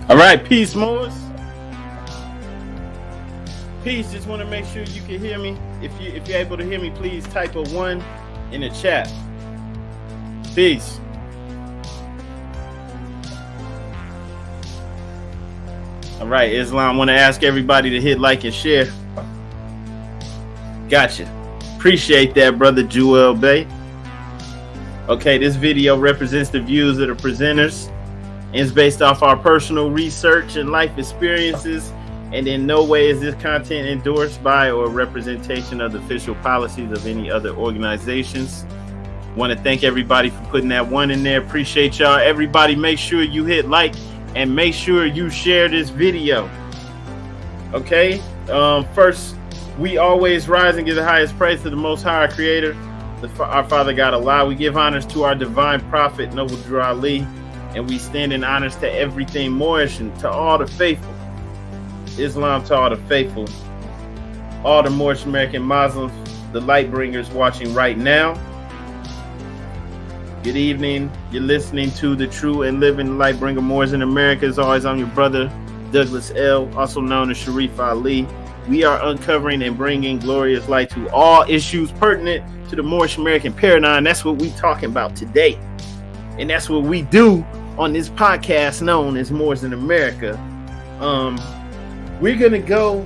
All right, peace, Moors. Peace. Just want to make sure you can hear me. If you're able to hear me, please type a 1 in the chat. Peace. All right, Islam. Want to ask everybody to hit like and share. Gotcha. Appreciate that, brother Jewel Bay. Okay, this video represents the views of the presenters. It's based off our personal research and life experiences, and in no way is this content endorsed by or representation of the official policies of any other organizations. Want to thank everybody for putting that 1 in there. Appreciate y'all. Everybody, make sure you hit like and make sure you share this video. Okay, first, we always rise and give the highest praise to the Most High, our Creator, our Father God Allah. We give honors to our divine prophet, Noble Drew Ali. And we stand in honors to everything Moorish and to all the faithful. Islam to all the faithful. All the Moorish American Muslims, the light bringers watching right now. Good evening. You're listening to the True and Living Light Bringer Moors in America. As always, I'm your brother, Douglas L., also known as Sharif Ali. We are uncovering and bringing glorious light to all issues pertinent to the Moorish American paradigm. That's what we're talking about today. And that's what we do on this podcast known as Moors in America. We're going to go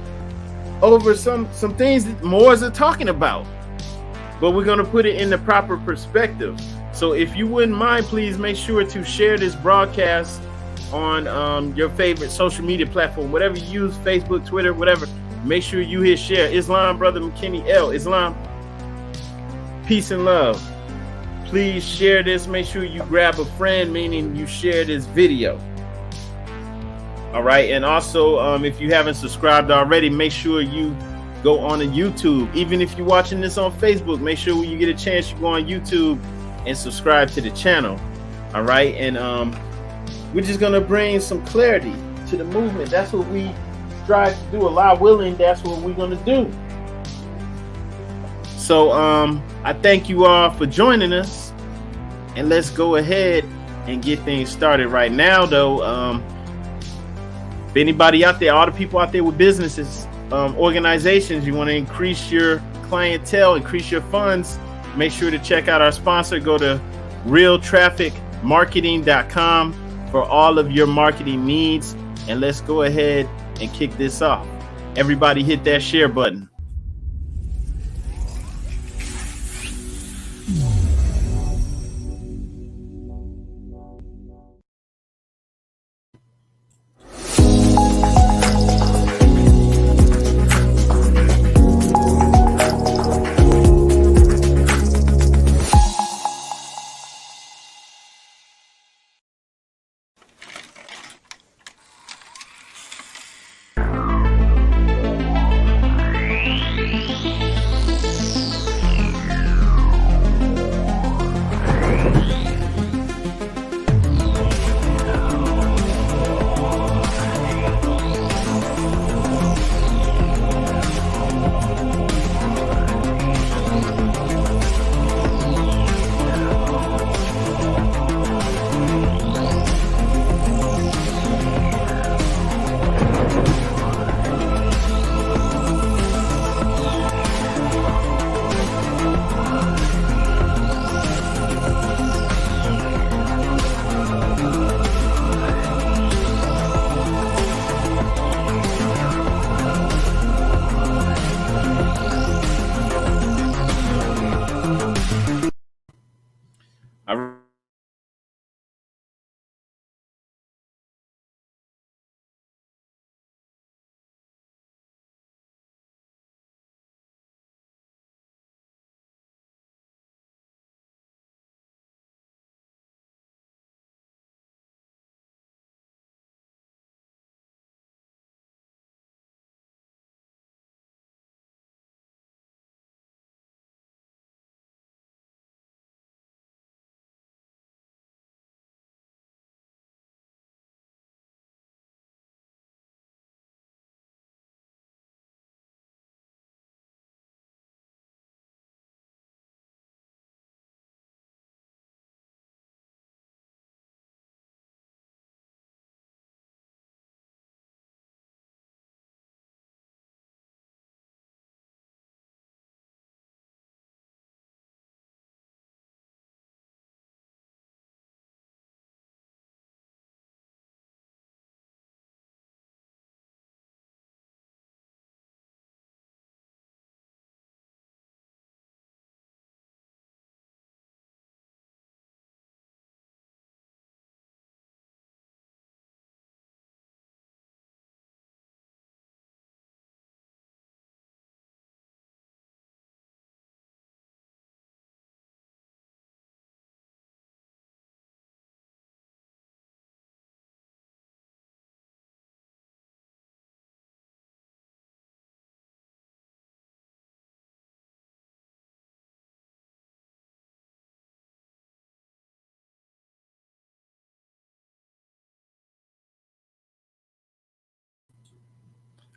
over some things that Moors are talking about, but we're going to put it in the proper perspective. So if you wouldn't mind, please make sure to share this broadcast on your favorite social media platform, whatever you use, Facebook, Twitter, whatever. Make sure you hit share. Islam, brother McKinney L. Islam, peace and love. Please share this. Make sure you grab a friend, meaning you share this video. All right. And also, if you haven't subscribed already, make sure you go on to YouTube. Even if you're watching this on Facebook, make sure when you get a chance, you go on YouTube and subscribe to the channel. All right. And we're just going to bring some clarity to the movement. That's what we strive to do. Allah willing, that's what we're going to do. So I thank you all for joining us, and let's go ahead and get things started right now. Though, if anybody out there, all the people out there with businesses, organizations, you want to increase your clientele, increase your funds, make sure to check out our sponsor. Go to realtrafficmarketing.com for all of your marketing needs, and let's go ahead and kick this off. Everybody hit that share button.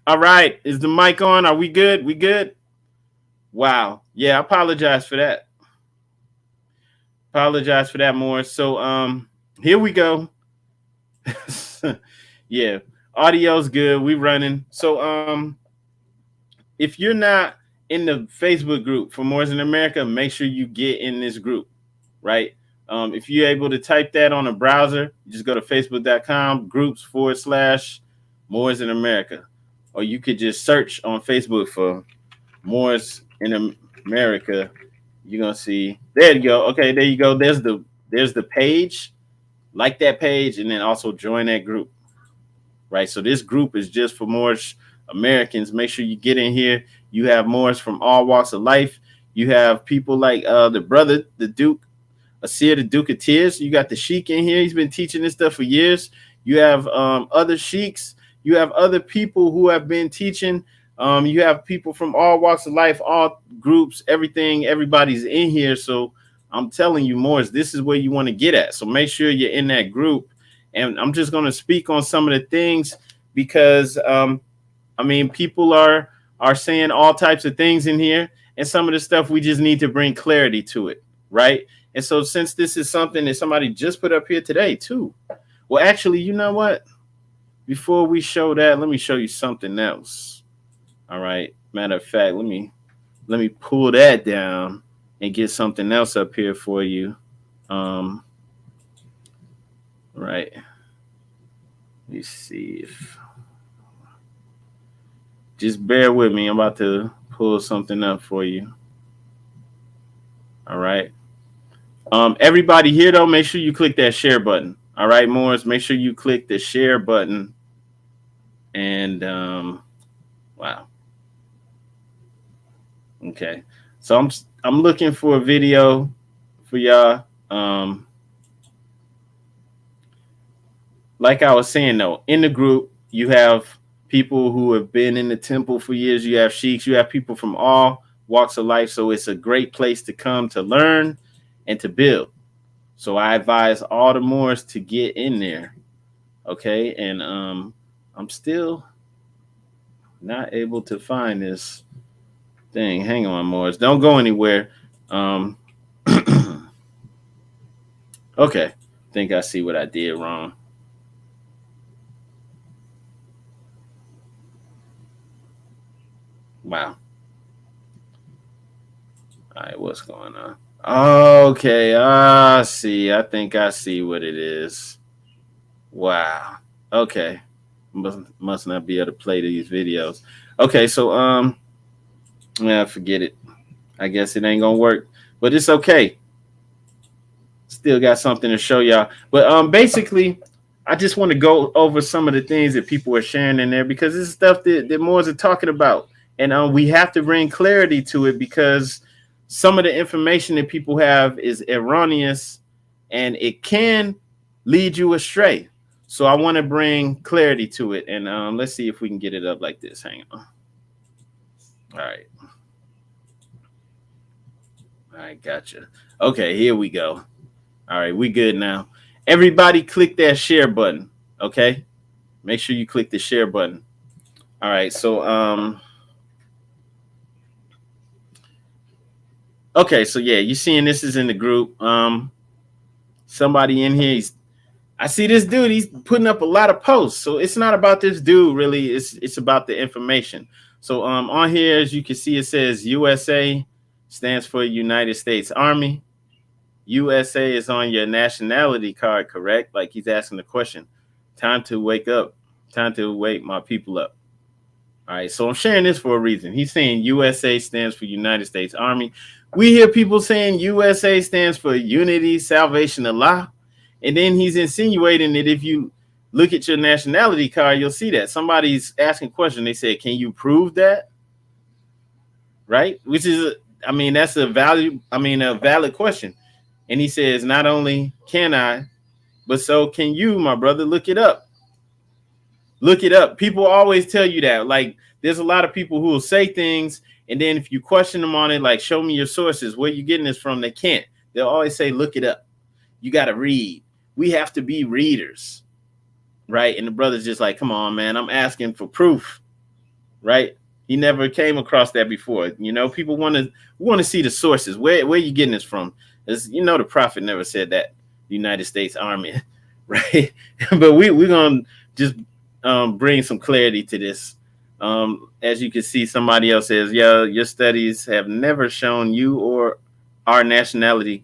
All right. Is the mic on? Are we good? We good? Wow. Yeah, I apologize for that. Apologize for that, more. So here we go. Yeah. Audio's good. We running. So if you're not in the Facebook group for Moors in America, make sure you get in this group, right? If you're able to type that on a browser, just go to facebook.com groups/Moors in America. Or you could just search on Facebook for Moors in America. You're gonna see, there you go. Okay, there you go. There's the page. Like that page, and then also join that group. Right. So this group is just for Moorish Americans. Make sure you get in here. You have Moors from all walks of life. You have people like the brother, the Duke, Asir, the Duke of Tears. You got the Sheik in here. He's been teaching this stuff for years. You have other Sheiks. You have other people who have been teaching. You have people from all walks of life, all groups, everything. Everybody's in here. So I'm telling you, Moors, this is where you want to get at. So make sure you're in that group. And I'm just going to speak on some of the things because, I mean, people are saying all types of things in here. And some of the stuff we just need to bring clarity to it. Right. And so since this is something that somebody just put up here today, too. Well, actually, you know what? Before we show that, let me show you something else. All right. Matter of fact, let me pull that down and get something else up here for you. Right. Let me see if. Just bear with me. I'm about to pull something up for you. All right. Everybody here, though, make sure you click that share button. All right, Morris, make sure you click the share button. And wow. Okay. So I'm looking for a video for y'all. Like I was saying, though, in the group, you have people who have been in the temple for years. You have sheiks. You have people from all walks of life. So it's a great place to come to learn and to build. So I advise all the Moors to get in there. Okay. And I'm still not able to find this thing. Hang on, Moors. Don't go anywhere. Okay. Think I see what I did wrong. Wow. All right, what's going on? Okay, I see. I think I see what it is. Wow. Okay. Must not be able to play these videos. Okay, so yeah, forget it. I guess it ain't gonna work. But it's okay. Still got something to show y'all. But basically, I just want to go over some of the things that people are sharing in there because this is stuff that Moors are talking about. And we have to bring clarity to it because some of the information that people have is erroneous and it can lead you astray. So I want to bring clarity to it. And let's see if we can get it up like this. Hang on. All right. All right, gotcha. Okay, here we go. All right, we good now. Everybody click that share button, okay? Make sure you click the share button. All right, so okay, so yeah, you seeing this is in the group. Somebody in here, I see this dude, he's putting up a lot of posts. So it's not about this dude really, it's about the information. So on here, as you can see, it says USA stands for United States Army. USA is on your nationality card, correct? Like he's asking the question. Time to wake up. Time to wake my people up. All right, so I'm sharing this for a reason. He's saying USA stands for United States Army. We hear people saying USA stands for Unity, Salvation, Allah. And then he's insinuating that if you look at your nationality card, you'll see that. Somebody's asking a question. They say, can you prove that? Right? Which is, I mean, that's a valid question. And he says, not only can I, but so can you, my brother. Look it up. Look it up. People always tell you that. Like, there's a lot of people who will say things, and then if you question them on it, like, show me your sources. Where you getting this from? They can't. They'll always say, look it up. You got to read. We have to be readers. Right? And the brother's just like, come on, man. I'm asking for proof. right? He never came across that before. You know, people want to see the sources. Where you getting this from? As you know, the prophet never said that the United States Army, right? But we're gonna just bring some clarity to this. As you can see, somebody else says, "Yeah, your studies have never shown you or our nationality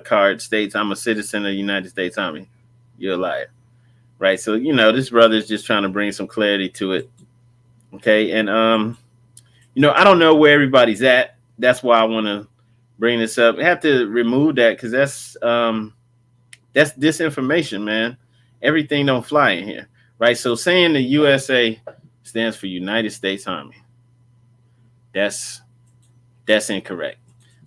card states I'm a citizen of the United States Army." You're a liar, right? So you know this brother is just trying to bring some clarity to it. Okay, and you know, I don't know where everybody's at. That's why I want to bring this up. I have to remove that because that's disinformation, man. Everything don't fly in here, right? So saying the USA stands for United States Army, that's incorrect.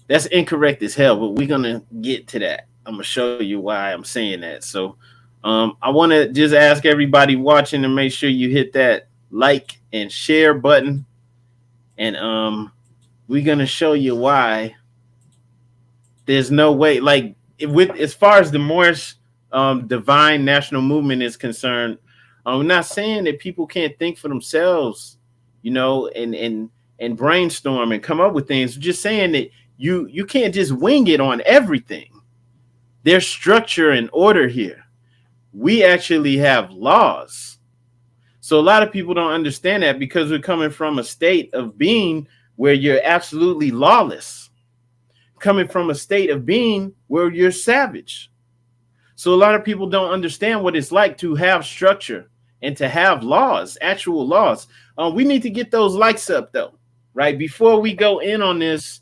That's incorrect as hell. But we're gonna get to that. I'm gonna show you why I'm saying that. So I want to just ask everybody watching to make sure you hit that like and share button, and we're gonna show you why there's no way. Like with as far as the Moorish divine national movement is concerned, I'm not saying that people can't think for themselves, you know, and brainstorm and come up with things. We're just saying that you can't just wing it on everything. There's structure and order here. We actually have laws. So a lot of people don't understand that because we're coming from a state of being where you're absolutely lawless, coming from a state of being where you're savage. So a lot of people don't understand what it's like to have structure and to have laws, actual laws. We need to get those likes up though, right? Before we go in on this,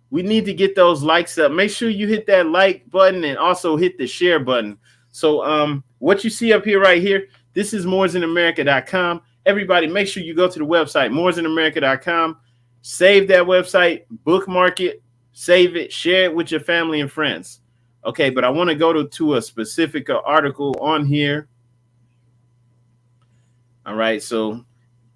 we need to get those likes up. Make sure you hit that like button and also hit the share button. So what you see up here right here, this is moresinamerica.com. Everybody, make sure you go to the website, moresinamerica.com. Save that website, bookmark it, save it, share it with your family and friends. Okay, but I want to go to a specific article on here. All right, so,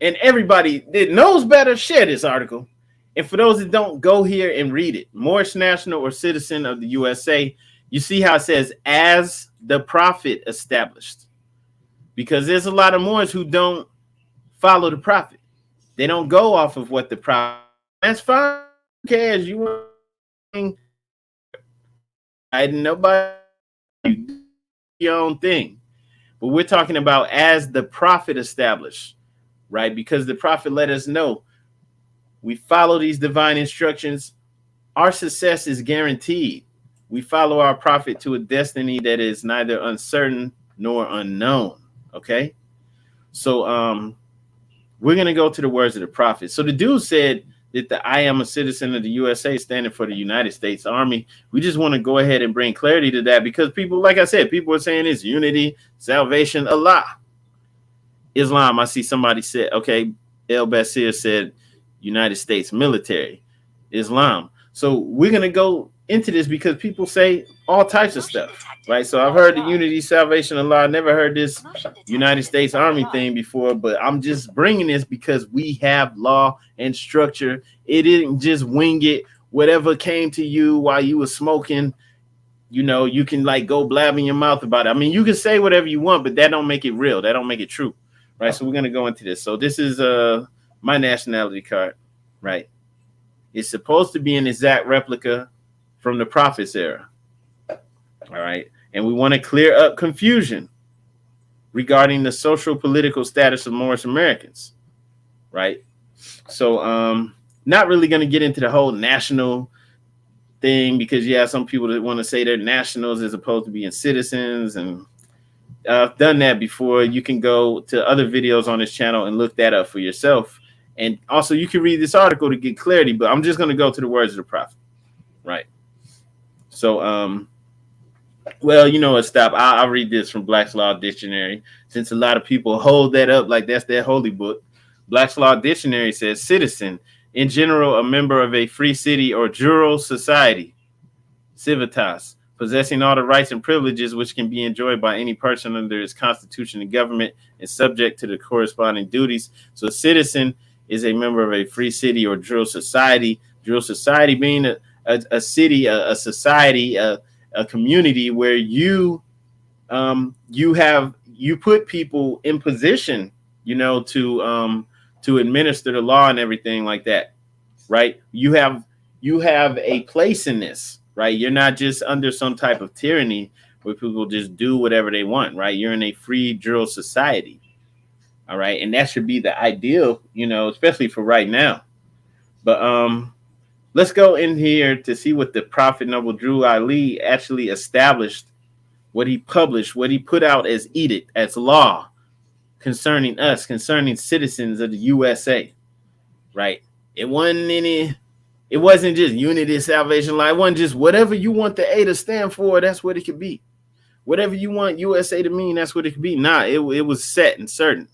and everybody that knows better, share this article. And for those that don't, go here and read it. Moorish national or citizen of the USA. You see how it says, as the prophet established. Because there's a lot of Moors who don't follow the prophet. They don't go off of what the prophet. That's fine. Who cares? You want nobody, you do your own thing. But we're talking about as the prophet established, right? Because the prophet let us know we follow these divine instructions, our success is guaranteed. We follow our prophet to a destiny that is neither uncertain nor unknown. Okay, so we're gonna go to the words of the prophet. So the dude said that the I am a citizen of the USA standing for the United States Army. We just want to go ahead and bring clarity to that because people, like I said, people are saying it's unity, salvation, Allah, Islam. I see somebody said, okay, El Basir said United States military, Islam. So we're gonna go into this because people say all types of stuff, right? So I've heard the unity, salvation, Allah. I never heard this United States Army thing before, but I'm just bringing this because we have law and structure. It didn't just wing it. Whatever came to you while you were smoking, you know, you can like go blab in your mouth about it. I mean, you can say whatever you want, but that don't make it real. That don't make it true, right? So we're gonna go into this. So this is my nationality card, right? It's supposed to be an exact replica from the prophet's era. All right. And we want to clear up confusion regarding the social political status of Moorish Americans. Right. So not really going to get into the whole national thing because you have some people that want to say they're nationals as opposed to being citizens. And I've done that before. You can go to other videos on this channel and look that up for yourself. And also you can read this article to get clarity, but I'm just going to go to the words of the prophet. Right. So, well, you know what, stop. I'll read this from Black's Law Dictionary, since a lot of people hold that up like that's their holy book. Black's Law Dictionary says citizen, in general, a member of a free city or jural society, civitas, possessing all the rights and privileges which can be enjoyed by any person under its constitution and government and subject to the corresponding duties. So a citizen is a member of a free city or jural society being a city, a society, a community where you put people in position, you know, to to administer the law and everything like that, right? You have a place in this, right? You're not just under some type of tyranny where people just do whatever they want, right? You're in a free juror society, all right? And that should be the ideal, especially for right now. But let's go in here to see what the Prophet Noble Drew Ali actually established, what he published, what he put out as edict, as law concerning us, concerning citizens of the USA, right? It wasn't just unity, salvation, life. It wasn't just whatever you want the A to stand for, that's what it could be. Whatever you want USA to mean, that's what it could be. Nah, it was set and certain,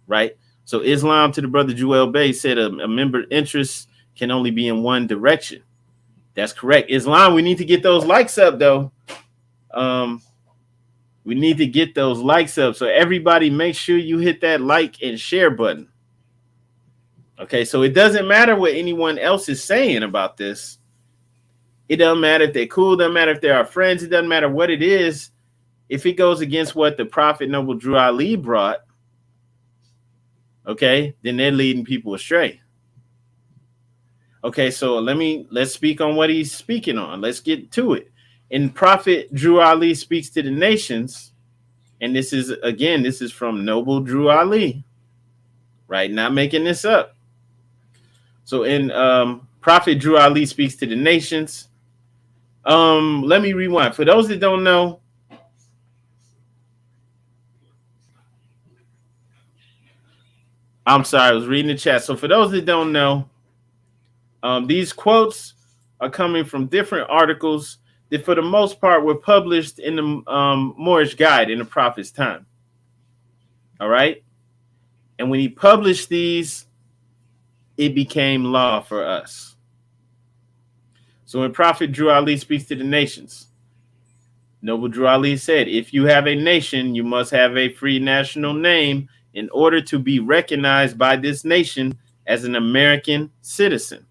right? So Islam, to the brother Joel Bay, said a member interest can only be in one direction. That's correct. Islam, we need to get those likes up, though. We need to get those likes up. So everybody, make sure you hit that like and share button. Okay, so it doesn't matter what anyone else is saying about this. It doesn't matter if they're cool. It doesn't matter if they're our friends. It doesn't matter what it is. If it goes against what the Prophet Noble Drew Ali brought, okay, then they're leading people astray. Okay, so let's speak on what he's speaking on. Let's get to it. And Prophet Drew Ali speaks to the nations, and this is from Noble Drew Ali, right? Not making this up. So in Prophet Drew Ali speaks to the nations. Let me rewind. For those that don't know, I'm sorry, I was reading the chat. So for those that don't know, these quotes are coming from different articles that for the most part were published in the Moorish Guide in the Prophet's time. All right. And when he published these, it became law for us. So when Prophet Drew Ali speaks to the nations, Noble Drew Ali said, if you have a nation, you must have a free national name in order to be recognized by this nation as an American citizen.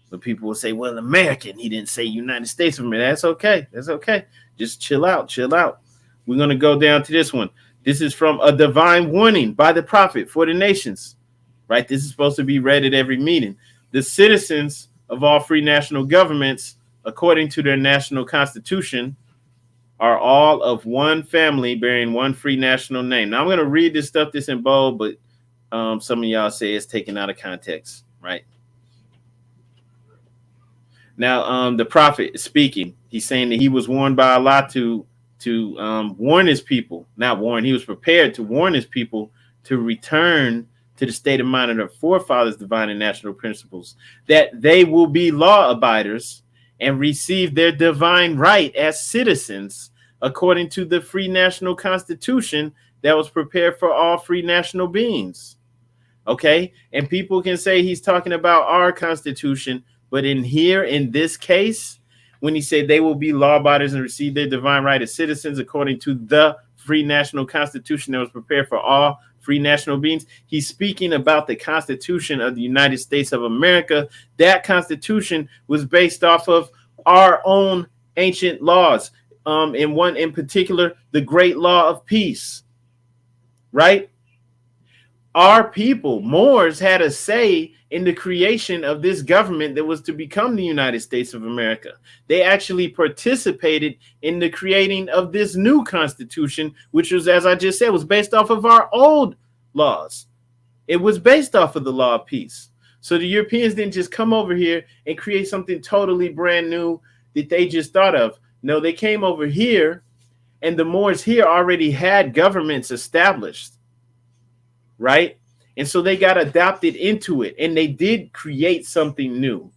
But people will say, well, American, he didn't say United States of America. That's okay. That's okay. Just chill out. We're going to go down to this one. This is from a divine warning by the prophet for the nations, right? This is supposed to be read at every meeting. The citizens of all free national governments, according to their national constitution, are all of one family bearing one free national name. Now, I'm going to read this stuff that's in bold, but some of y'all say it's taken out of context, right? Now, the prophet is speaking. He's saying that he was warned by Allah to warn his people. Not warn, he was prepared to warn his people to return to the state of mind of their forefathers' divine and national principles, that they will be law abiders and receive their divine right as citizens according to the free national constitution that was prepared for all free national beings. Okay? And people can say he's talking about our constitution, but in this case, when he said they will be law abiders and receive their divine right as citizens according to the free national constitution that was prepared for all free national beings, he's speaking about the Constitution of the United States of America. That Constitution was based off of our own ancient laws. And one in particular, the Great Law of Peace, right? Our people, Moors, had a say in the creation of this government that was to become the United States of America. They actually participated in the creating of this new constitution, which was, as I just said, was based off of our old laws. It was based off of the law of peace. So the Europeans didn't just come over here and create something totally brand new that they just thought of. No, they came over here, and the Moors here already had governments established, right? And so they got adopted into it, and they did create something new,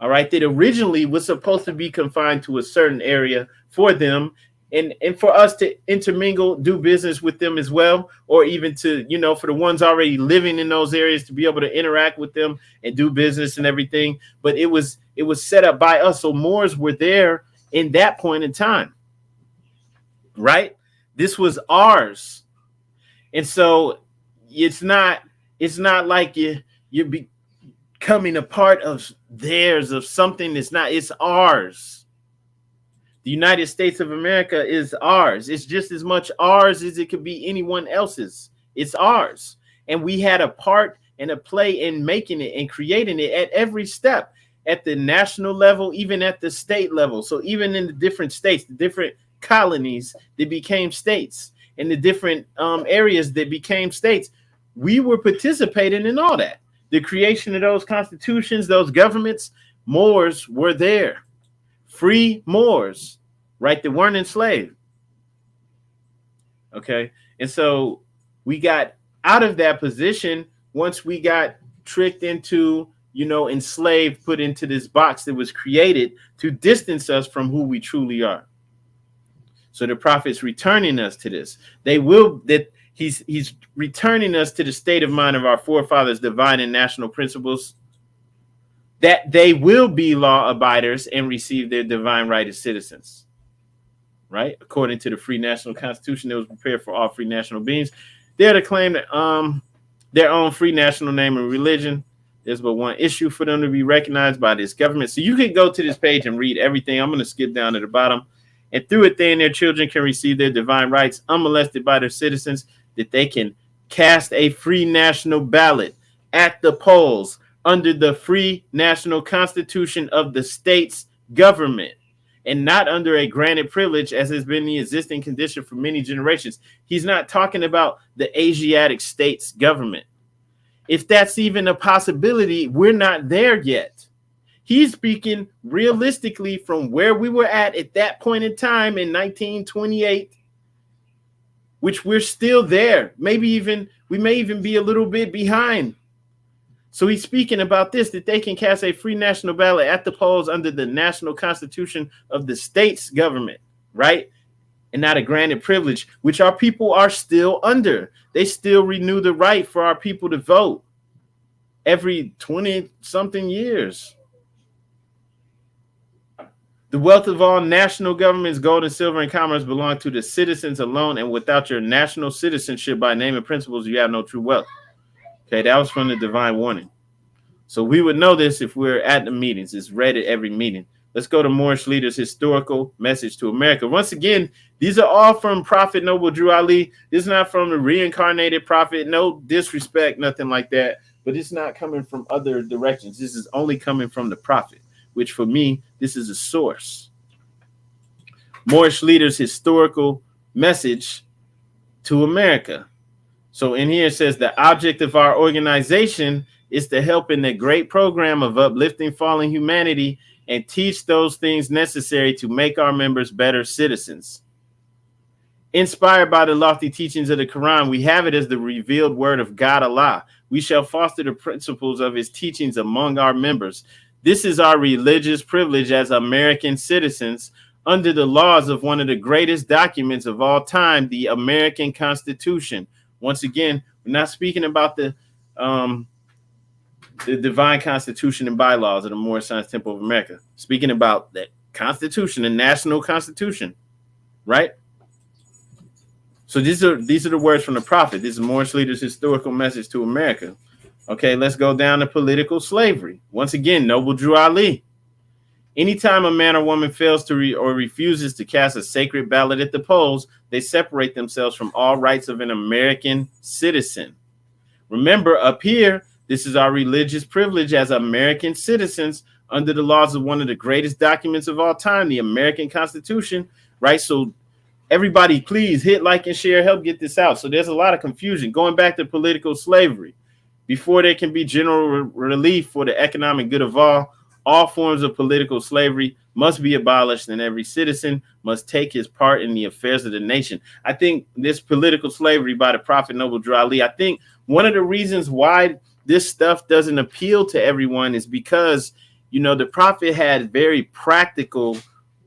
all right, that originally was supposed to be confined to a certain area for them, and for us to intermingle, do business with them as well, or even to, for the ones already living in those areas to be able to interact with them and do business and everything. But it was set up by us. So Moors were there in that point in time, right? This was ours. And so it's not like you're becoming a part of theirs, of something that's not. It's ours. The United States of America is ours. It's just as much ours as it could be anyone else's. It's ours. And we had a part and a play in making it and creating it at every step, at the national level, even at the state level. So even in the different states, the different colonies that became states, and the different areas that became states, we were participating in all that. The creation of those constitutions, those governments, Moors were there. Free Moors, right? That weren't enslaved. Okay. And so we got out of that position once we got tricked into, enslaved, put into this box that was created to distance us from who we truly are. So the prophet's returning us to this. He's returning us to the state of mind of our forefathers' divine and national principles, that they will be law abiders and receive their divine right as citizens, right? According to the free national constitution that was prepared for all free national beings. They're to claim that, their own free national name and religion. There's but one issue for them to be recognized by this government. So you can go to this page and read everything. I'm going to skip down to the bottom. And through it, they and their children can receive their divine rights unmolested by their citizens, that they can cast a free national ballot at the polls under the free national constitution of the state's government, and not under a granted privilege as has been the existing condition for many generations. He's not talking about the Asiatic states government. If that's even a possibility, we're not there yet. He's speaking realistically from where we were at that point in time in 1928, which we're still there. We may even be a little bit behind. So he's speaking about this, that they can cast a free national ballot at the polls under the national constitution of the state's government, right? And not a granted privilege, which our people are still under. They still renew the right for our people to vote every 20-something years. The wealth of all national governments, gold and silver and commerce, belong to the citizens alone, and without your national citizenship by name and principles, you have no true wealth. Okay, that was from the divine warning. So we would know this if we're at the meetings. It's read at every meeting. Let's go to Moorish Leaders' Historical Message to America. Once again, these are all from Prophet Noble Drew Ali. This is not from the reincarnated prophet. No disrespect, nothing like that. But it's not coming from other directions. This is only coming from the prophet, which for me, this is a source. Moorish Leaders' Historical Message to America. So in here it says the object of our organization is to help in the great program of uplifting fallen humanity and teach those things necessary to make our members better citizens. Inspired by the lofty teachings of the Quran, we have it as the revealed word of God Allah. We shall foster the principles of his teachings among our members. This is our religious privilege as American citizens under the laws of one of the greatest documents of all time, the American Constitution. Once again, we're not speaking about the divine constitution and bylaws of the Moorish Science Temple of America. Speaking about the Constitution, the national constitution, right? So these are the words from the prophet. This is Moorish Leaders' Historical Message to America. Okay, let's go down to political slavery. Once again, Noble Drew Ali. Anytime a man or woman fails to or refuses to cast a sacred ballot at the polls, they separate themselves from all rights of an American citizen. Remember, up here, this is our religious privilege as American citizens under the laws of one of the greatest documents of all time, the American Constitution, right? So everybody, please hit like and share, help get this out. So there's a lot of confusion. Going back to political slavery, before there can be general relief for the economic good of all forms of political slavery must be abolished, and every citizen must take his part in the affairs of the nation. I think this political slavery by the Prophet Noble Drew Ali, I think one of the reasons why this stuff doesn't appeal to everyone is because, the Prophet had very practical,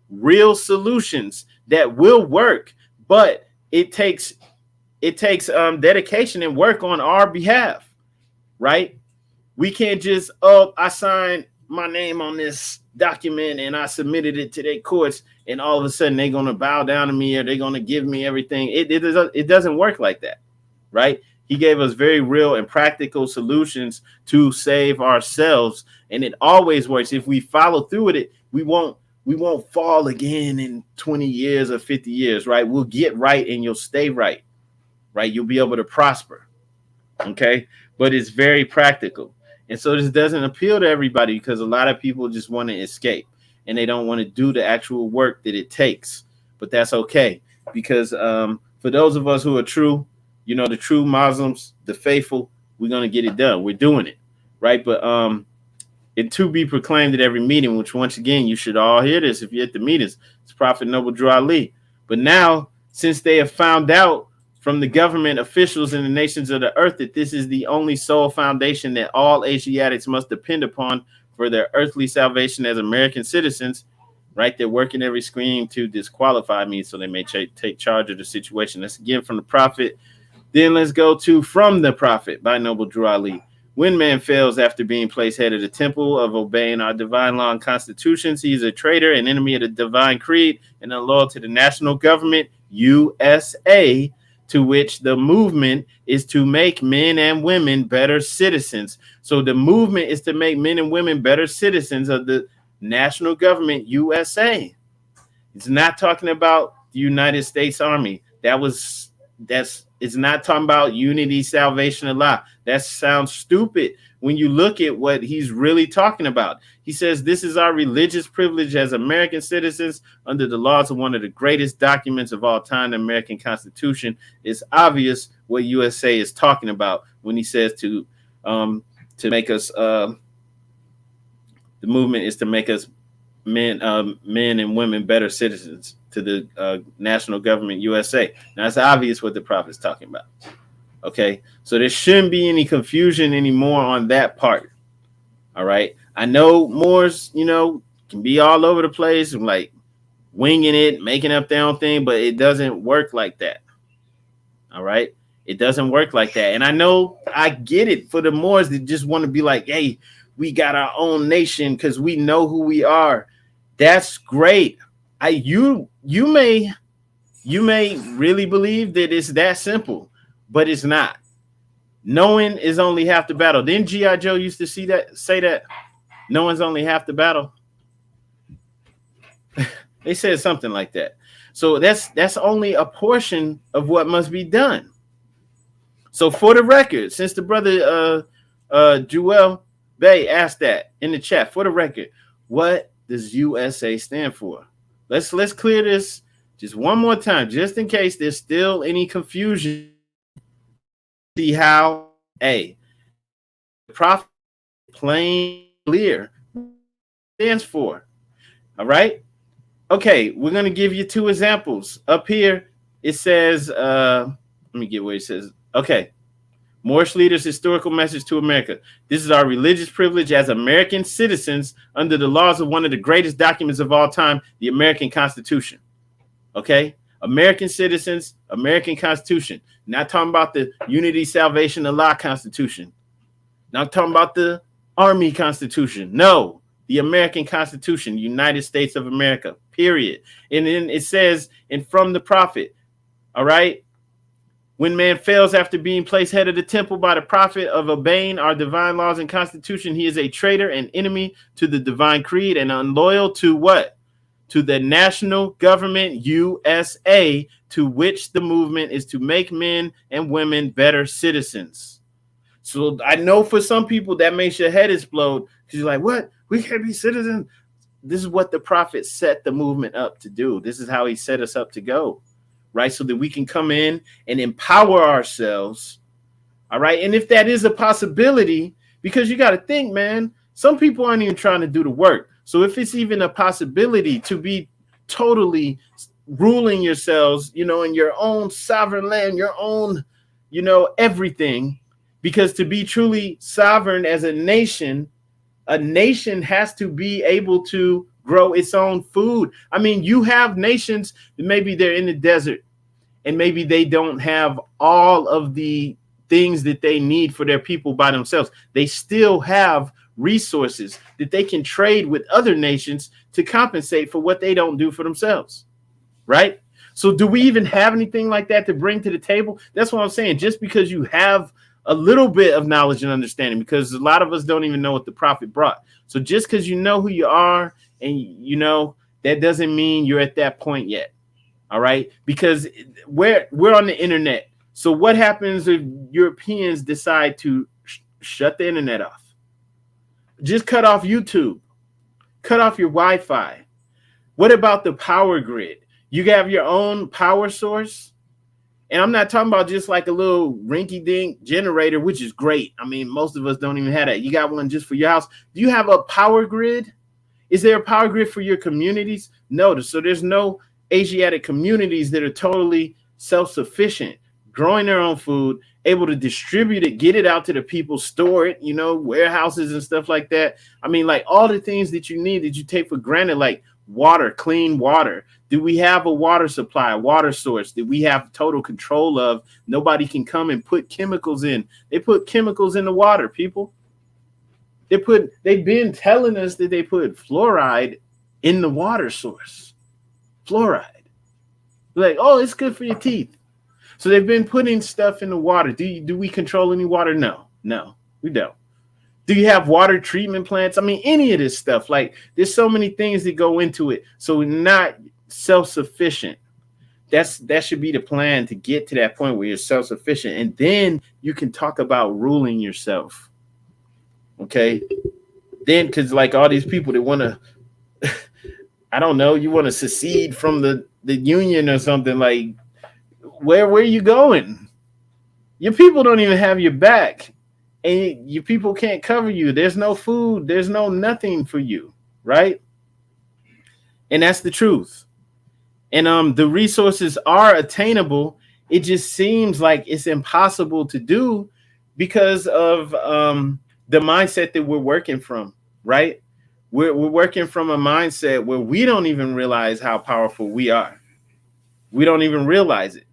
real solutions that will work, but it takes dedication and work on our behalf, right? We can't just, I signed my name on this document and I submitted it to their courts, and all of a sudden they're going to bow down to me or they're going to give me everything. It doesn't work like that, right? He gave us very real and practical solutions to save ourselves, and it always works. If we follow through with it, we won't fall again in 20 years or 50 years, right? We'll get right and you'll stay right, right? You'll be able to prosper. Okay, but it's very practical. And so this doesn't appeal to everybody because a lot of people just want to escape and they don't want to do the actual work that it takes. But that's okay because for those of us who are true, the true Muslims, the faithful, we're going to get it done. We're doing it. Right. But it to be proclaimed at every meeting, which once again, you should all hear this if you're at the meetings. It's Prophet Noble Drew Ali. But now, since they have found out from the government officials in the nations of the earth that this is the only sole foundation that all Asiatics must depend upon for their earthly salvation as American citizens, right? They're working every scheme to disqualify me so they may take charge of the situation. That's again from the Prophet. Then let's go to From the Prophet by Noble Drew Ali. When man fails after being placed head of the temple of obeying our divine law and constitutions, he is a traitor, an enemy of the divine creed, and unloyal to the national government, USA, to which the movement is to make men and women better citizens. So the movement is to make men and women better citizens of the national government, USA. It's not talking about the United States Army. It's not talking about unity, salvation, Allah. That sounds stupid when you look at what he's really talking about. He says this is our religious privilege as American citizens under the laws of one of the greatest documents of all time, the American Constitution. It's obvious what USA is talking about when he says to make us the movement is to make us men and women better citizens to the national government USA. Now it's obvious what the prophet's talking about. Okay, so there shouldn't be any confusion anymore on that part. All right, I know Moors, can be all over the place and like winging it, making up their own thing, but it doesn't work like that. All right, it doesn't work like that. And I know I get it for the Moors that just want to be like, hey, we got our own nation because we know who we are. That's great. You may really believe that it's that simple, but it's not. Knowing is only half the battle. Didn't G.I. Joe used to say that? Knowing's only half the battle. They said something like that. So that's only a portion of what must be done. So for the record, since the brother Joel Bay asked that in the chat, for the record, what does USA stand for? Let's clear this just one more time, just in case there's still any confusion. See how the prophet plain clear stands for. All right. Okay, we're gonna give you two examples. Up here, it says, let me get where it says. Okay. Moorish leaders' historical message to America. This is our religious privilege as American citizens under the laws of one of the greatest documents of all time, the American Constitution. Okay? American citizens, American Constitution. Not talking about the Unity, Salvation, Allah Constitution. Not talking about the Army Constitution. No, the American Constitution, United States of America, period. And then it says, and from the prophet, all right? When man fails after being placed head of the temple by the prophet of obeying our divine laws and constitution, he is a traitor and enemy to the divine creed and unloyal to what? To the national government, USA, to which the movement is to make men and women better citizens. So I know for some people that makes your head explode because you're like, what? We can't be citizens. This is what the prophet set the movement up to do. This is how he set us up to go. Right, so that we can come in and empower ourselves. All right, and if that is a possibility, because you got to think, man, some people aren't even trying to do the work. So if it's even a possibility to be totally ruling yourselves, in your own sovereign land, your own, everything, because to be truly sovereign as a nation has to be able to grow its own food. I mean, you have nations that maybe they're in the desert and maybe they don't have all of the things that they need for their people by themselves. They still have resources that they can trade with other nations to compensate for what they don't do for themselves. Right? So do we even have anything like that to bring to the table? That's what I'm saying. Just because you have a little bit of knowledge and understanding, because a lot of us don't even know what the prophet brought. So just because you know who you are, and that doesn't mean you're at that point yet. All right, because we're on the internet, So what happens if Europeans decide to shut the internet off? Just cut off YouTube, cut off your Wi-Fi. What about the power grid? You have your own power source. And I'm not talking about just like a little rinky-dink generator, which is great. I mean, most of us don't even have that. You got one just for your house. Do you have a power grid? Is there a power grid for your communities? No. So there's no Asiatic communities that are totally self-sufficient, growing their own food, able to distribute it, get it out to the people, store it, warehouses and stuff like that. I mean, like all the things that you need that you take for granted, like water, clean water. Do we have a water supply, a water source that we have total control of? Nobody can come and put chemicals in. They put chemicals in the water, people. They've been telling us that they put fluoride in the water source. Fluoride. Like, oh, it's good for your teeth. So they've been putting stuff in the water. Do we control any water? No, we don't. Do you have water treatment plants? I mean, any of this stuff. Like, there's so many things that go into it. So we're not self-sufficient. That should be the plan, to get to that point where you're self-sufficient. And then you can talk about ruling yourself. Okay? Then, because like all these people that want to, I don't know, you want to secede from the union or something, like, where are you going? Your people don't even have your back. And your people can't cover you. There's no food. There's no nothing for you, right? And that's the truth. And the resources are attainable. It just seems like it's impossible to do because of the mindset that we're working from, right? We're working from a mindset where we don't even realize how powerful we are. We don't even realize it.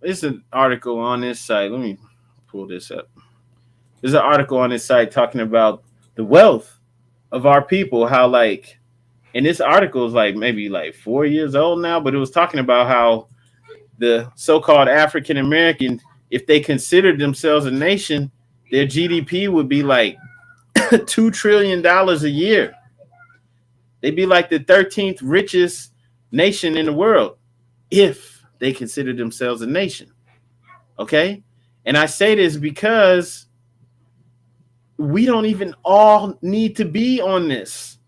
There's an article on this site. Let me pull this up. There's an article on this site talking about the wealth of our people, how like, and this article is like maybe like 4 years old now, but it was talking about how the so-called African American, if they considered themselves a nation, their GDP would be like $2 trillion a year. They'd be like the 13th richest nation in the world if they considered themselves a nation. Okay? And I say this because we don't even all need to be on this.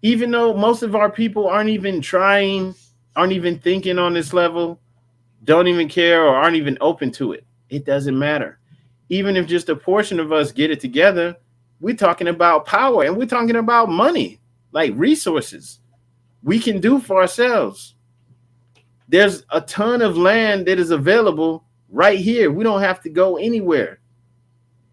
Even though most of our people aren't even trying, aren't even thinking on this level, don't even care, or aren't even open to it. It doesn't matter. Even if just a portion of us get it together, we're talking about power and we're talking about money, like resources we can do for ourselves. There's a ton of land that is available right here. We don't have to go anywhere,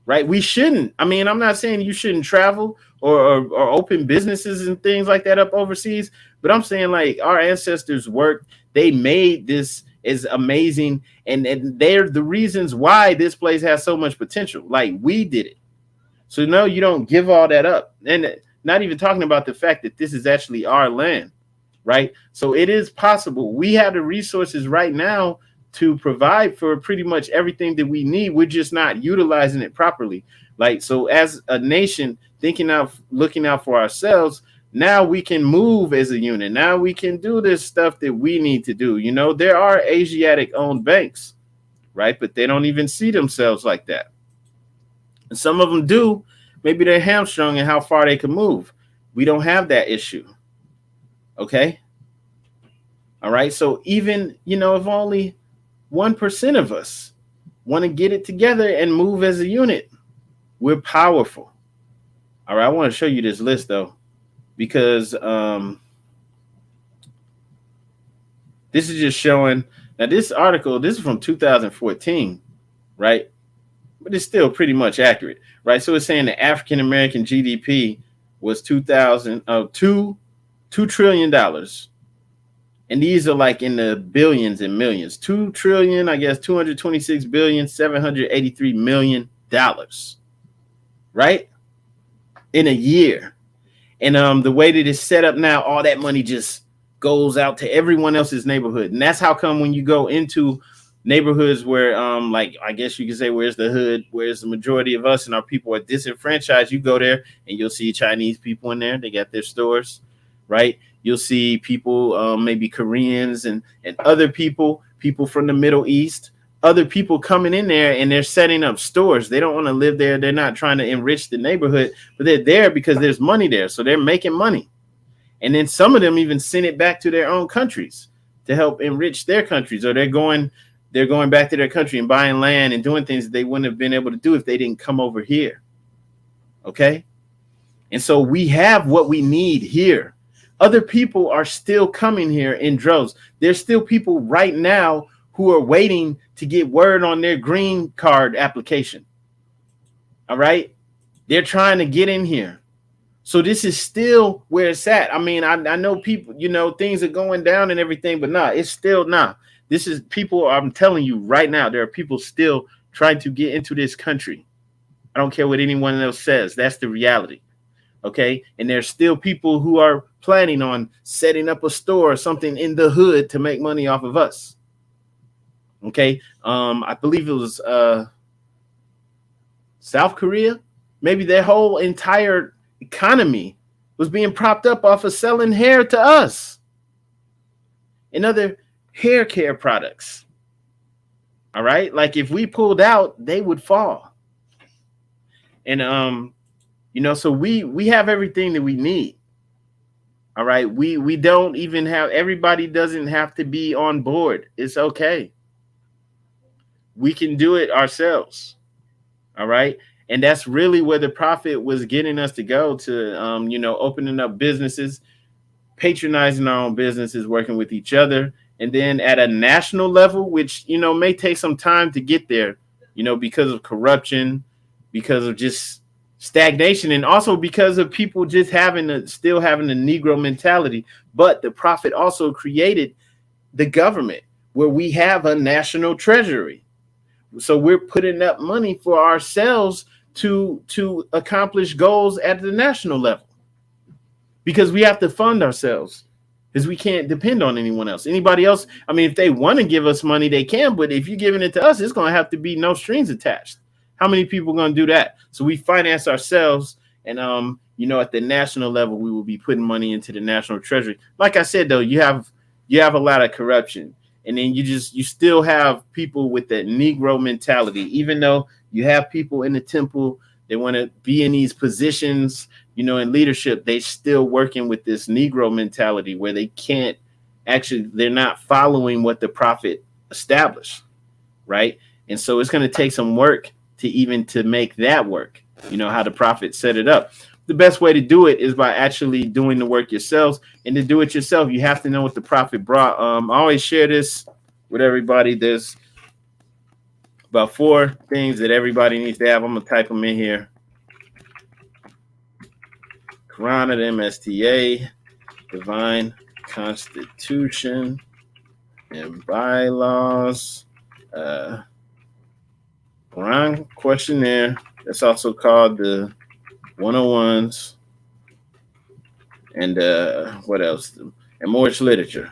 right? We shouldn't. I mean, I'm not saying you shouldn't travel or open businesses and things like that up overseas, but I'm saying like our ancestors worked. They made this is amazing, and they're the reasons why this place has so much potential. Like we did it. So no, you don't give all that up. And not even talking about the fact that this is actually our land, right? So it is possible. We have the resources right now to provide for pretty much everything that we need. We're just not utilizing it properly. Like, so as a nation looking out for ourselves, now we can move as a unit. Now we can do this stuff that we need to do. You know, there are Asiatic owned banks, right? But they don't even see themselves like that. And some of them do. Maybe they're hamstrung in how far they can move. We don't have that issue. Okay. All right. So even, if only 1% of us want to get it together and move as a unit, we're powerful. All right. I want to show you this list, though, because this is just showing. Now, this article, this is from 2014, right? But it's still pretty much accurate, right? So it's saying the African American GDP was $2 trillion. And these are like in the billions and millions. 2 trillion, I guess, 226 billion, $783 million, right? In a year. And the way that it's set up now, all that money just goes out to everyone else's neighborhood. And that's how come when you go into neighborhoods where, like, I guess you could say, where's the hood, where's the majority of us and our people are disenfranchised, you go there and you'll see Chinese people in there. They got their stores, right? You'll see people, maybe Koreans and other people, people from the Middle East, other people coming in there, and they're setting up stores. They don't want to live there. They're not trying to enrich the neighborhood, but they're there because there's money there. So they're making money. And then some of them even send it back to their own countries to help enrich their countries, or they're going back to their country and buying land and doing things that they wouldn't have been able to do if they didn't come over here. Okay. And so we have what we need here. Other people are still coming here in droves. There's still people right now who are waiting to get word on their green card application. All right. They're trying to get in here. So this is still where it's at. I mean, I know people, things are going down and everything, but it's still not. This is people, I'm telling you right now, there are people still trying to get into this country. I don't care what anyone else says. That's the reality. Okay. And there's still people who are planning on setting up a store or something in the hood to make money off of us. Okay. I believe it was South Korea. Maybe their whole entire economy was being propped up off of selling hair to us and other hair care products. All right. Like if we pulled out, they would fall. And, so we have everything that we need. All right. We don't even have, everybody doesn't have to be on board. It's okay. We can do it ourselves. All right. And that's really where the prophet was getting us to go to, opening up businesses, patronizing our own businesses, working with each other. And then at a national level, which, may take some time to get there, because of corruption, because of just stagnation, and also because of people just still having the Negro mentality. But the prophet also created the government where we have a national treasury. So we're putting up money for ourselves to accomplish goals at the national level, because we have to fund ourselves, because we can't depend on anyone else. Anybody else, I mean, if they want to give us money, they can, but if you're giving it to us, it's going to have to be no strings attached. How many people are going to do that? So we finance ourselves, and at the national level, we will be putting money into the national treasury. Like I said, though, you have a lot of corruption. And then you still have people with that Negro mentality, even though you have people in the temple, they want to be in these positions, in leadership. They still working with this Negro mentality where they can't they're not following what the prophet established. Right. And so it's going to take some work to make that work, how the prophet set it up. The best way to do it is by actually doing the work yourselves. And to do it yourself, you have to know what the prophet brought. I always share this with everybody. There's about 4 things that everybody needs to have. I'm going to type them in here. Quran of the MSTA, Divine Constitution, and Bylaws. Quran Questionnaire. That's also called the 101s, and what else? And Moorish literature.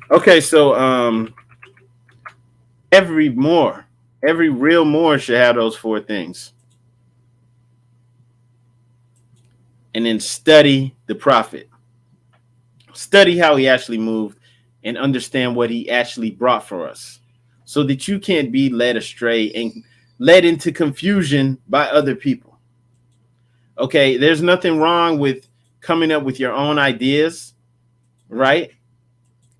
Okay, so every real Moor should have those 4 things. And then study the prophet. Study how he actually moved and understand what he actually brought for us, so that you can't be led astray and led into confusion by other people. Okay, there's nothing wrong with coming up with your own ideas, right?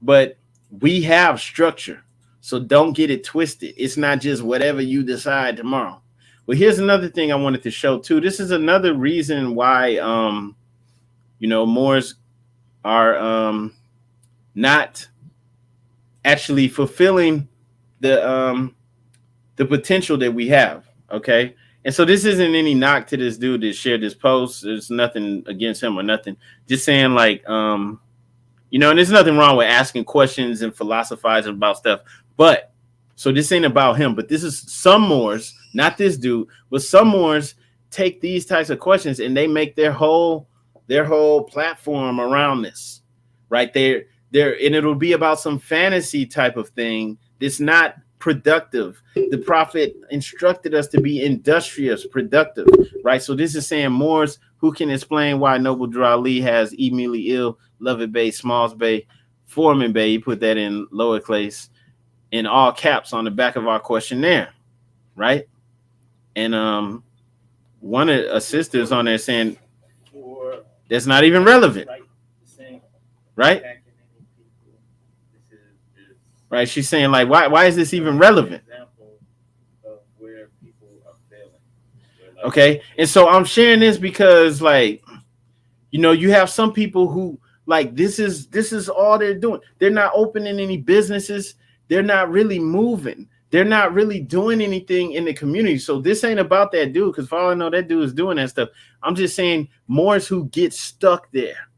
But we have structure, so don't get it twisted. It's not just whatever you decide tomorrow. Well, here's another thing I wanted to show too. This is another reason why, Moors are not actually fulfilling the potential that we have. Okay. And so this isn't any knock to this dude that shared this post. There's nothing against him or nothing. Just saying and there's nothing wrong with asking questions and philosophizing about stuff. But so this ain't about him, but this is some Moors, not this dude, but some Moors take these types of questions and they make their whole platform around this, right? And it'll be about some fantasy type of thing that's not productive. The prophet instructed us to be industrious, productive, right? So this is saying Moors who can explain why Noble Drew Ali has immediately ill, Lovett Bay, Smalls Bay, Foreman Bay. You put that in lowercase in all caps on the back of our questionnaire, right? And one of a sister's on there saying that's not even relevant, right? Right? She's saying like, why is this even relevant? Okay, and so I'm sharing this because like, you have some people who like this is all they're doing. They're not opening any businesses. They're not really moving. They're not really doing anything in the community. So this ain't about that dude, because for all I know, that dude is doing that stuff. I'm just saying Moors who get stuck there,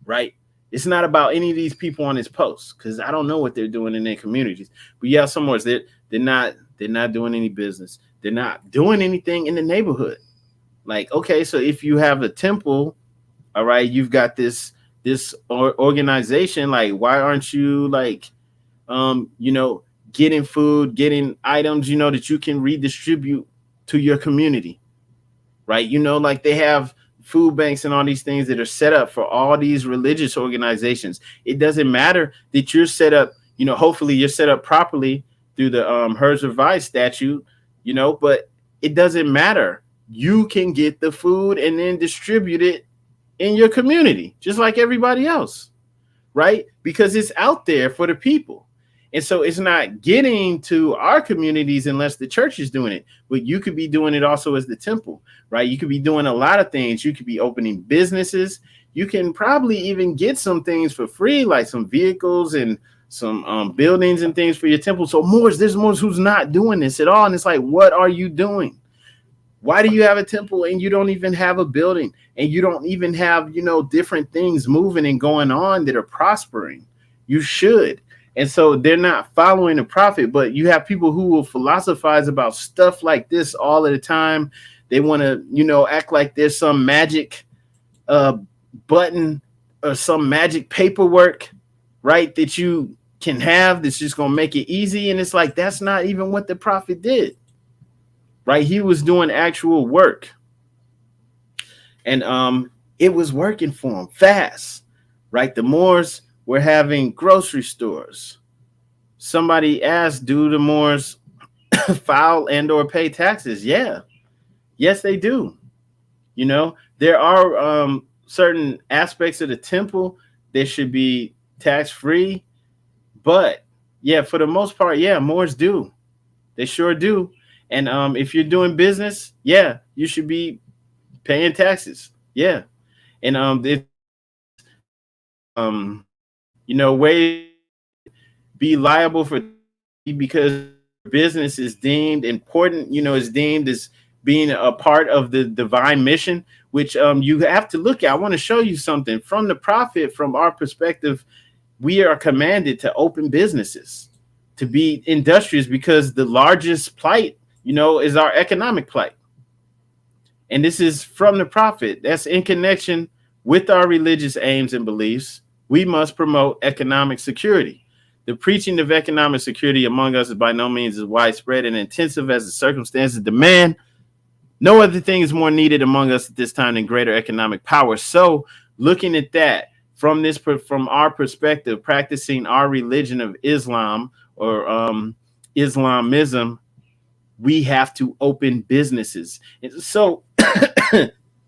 right? It's not about any of these people on this post, because I don't know what they're doing in their communities. But yeah, some Moors, they're not doing any business. They're not doing anything in the neighborhood. Like, okay, so if you have a temple, all right, you've got this organization. Like, why aren't you like, getting food, getting items, that you can redistribute to your community, right? Like they have food banks and all these things that are set up for all these religious organizations. It doesn't matter that you're set up, hopefully you're set up properly through the Herds Revised statute, but it doesn't matter. You can get the food and then distribute it in your community, just like everybody else, right? Because it's out there for the people. And so it's not getting to our communities unless the church is doing it. But you could be doing it also as the temple, right? You could be doing a lot of things. You could be opening businesses. You can probably even get some things for free, like some vehicles and some buildings and things for your temple. So there's Moors who's not doing this at all. And it's like, what are you doing? Why do you have a temple and you don't even have a building, and you don't even have, different things moving and going on that are prospering? You should. And so they're not following the prophet, but you have people who will philosophize about stuff like this all of the time. They want to, act like there's some magic button or some magic paperwork, right, that you can have that's just going to make it easy. And it's like, that's not even what the prophet did, right? He was doing actual work. And it was working for him fast, right? The Moors were having grocery stores. Somebody asked, do the Moors file and or pay taxes? Yeah. Yes, they do. There are certain aspects of the temple that should be tax-free. But yeah, for the most part, yeah, Moors do. They sure do. And if you're doing business, yeah, you should be paying taxes. Yeah. And ways be liable for, because business is deemed important, is deemed as being a part of the divine mission, which you have to look at. I want to show you something from the prophet. From our perspective, we are commanded to open businesses, to be industrious, because the largest plight, is our economic plight. And this is from the prophet. That's in connection with our religious aims and beliefs. We must promote economic security. The preaching of economic security among us is by no means as widespread and intensive as the circumstances demand. No other thing is more needed among us at this time than greater economic power. So looking at that from our perspective, practicing our religion of Islam or Islamism, we have to open businesses. And so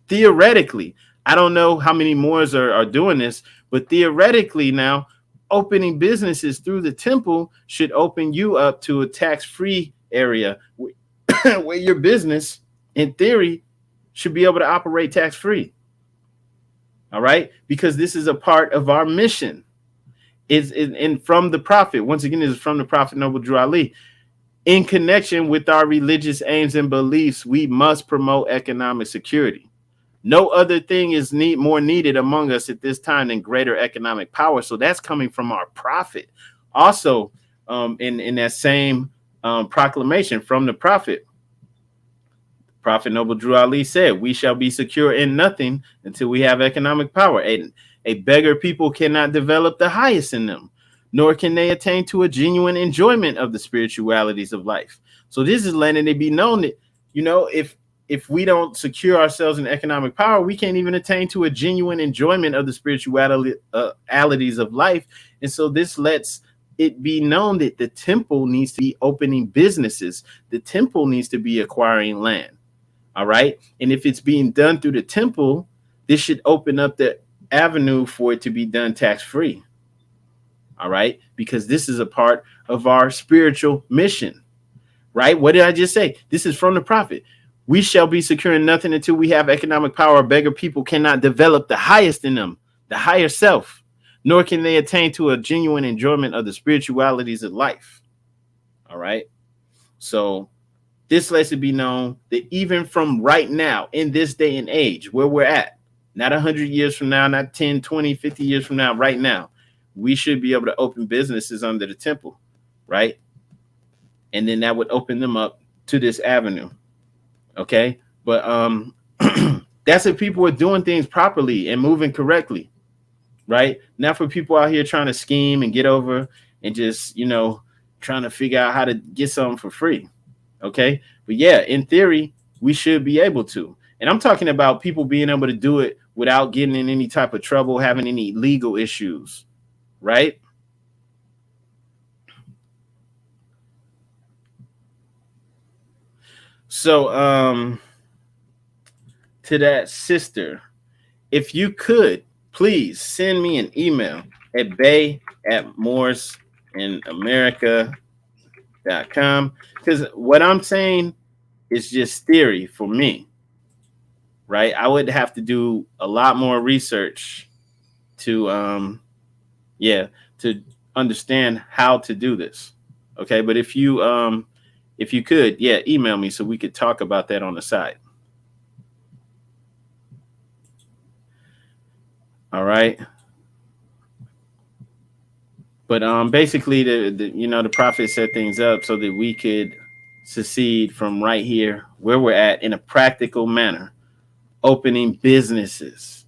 theoretically, I don't know how many Moors are doing this, but theoretically now, opening businesses through the temple should open you up to a tax-free area where your business, in theory, should be able to operate tax-free. All right? Because this is a part of our mission. And from the prophet, once again, this is from the prophet Noble Drew Ali. In connection with our religious aims and beliefs, we must promote economic security. No other thing is more needed among us at this time than greater economic power. So that's coming from our prophet. Also, in that same proclamation from the prophet Noble Drew Ali said, we shall be secure in nothing until we have economic power. A beggar people cannot develop the highest in them, nor can they attain to a genuine enjoyment of the spiritualities of life. So this is letting it be known that, if we don't secure ourselves in economic power, we can't even attain to a genuine enjoyment of the spiritualities of life. And so this lets it be known that the temple needs to be opening businesses. The temple needs to be acquiring land. All right. And if it's being done through the temple, this should open up the avenue for it to be done tax free. All right. Because this is a part of our spiritual mission. Right. What did I just say? This is from the prophet. We shall be securing nothing until we have economic power. Beggar people cannot develop the highest in them, the higher self, nor can they attain to a genuine enjoyment of the spiritualities of life. All right. So this lets it be known that even from right now, in this day and age, where we're at, not 100 years from now, not 10, 20, 50 years from now, right now, we should be able to open businesses under the temple, right? And then that would open them up to this avenue. Okay. But that's if people are doing things properly and moving correctly, right? Not for people out here trying to scheme and get over and just, trying to figure out how to get something for free. Okay. But yeah, in theory, we should be able to. And I'm talking about people being able to do it without getting in any type of trouble, having any legal issues, right? So, to that sister, if you could, please send me an email at bay@moorisamerica.com, because what I'm saying is just theory for me, right? I would have to do a lot more research to to understand how to do this. Okay, but if you could, email me so we could talk about that on the side. All right. But basically the prophet set things up so that we could succeed from right here where we're at in a practical manner, opening businesses,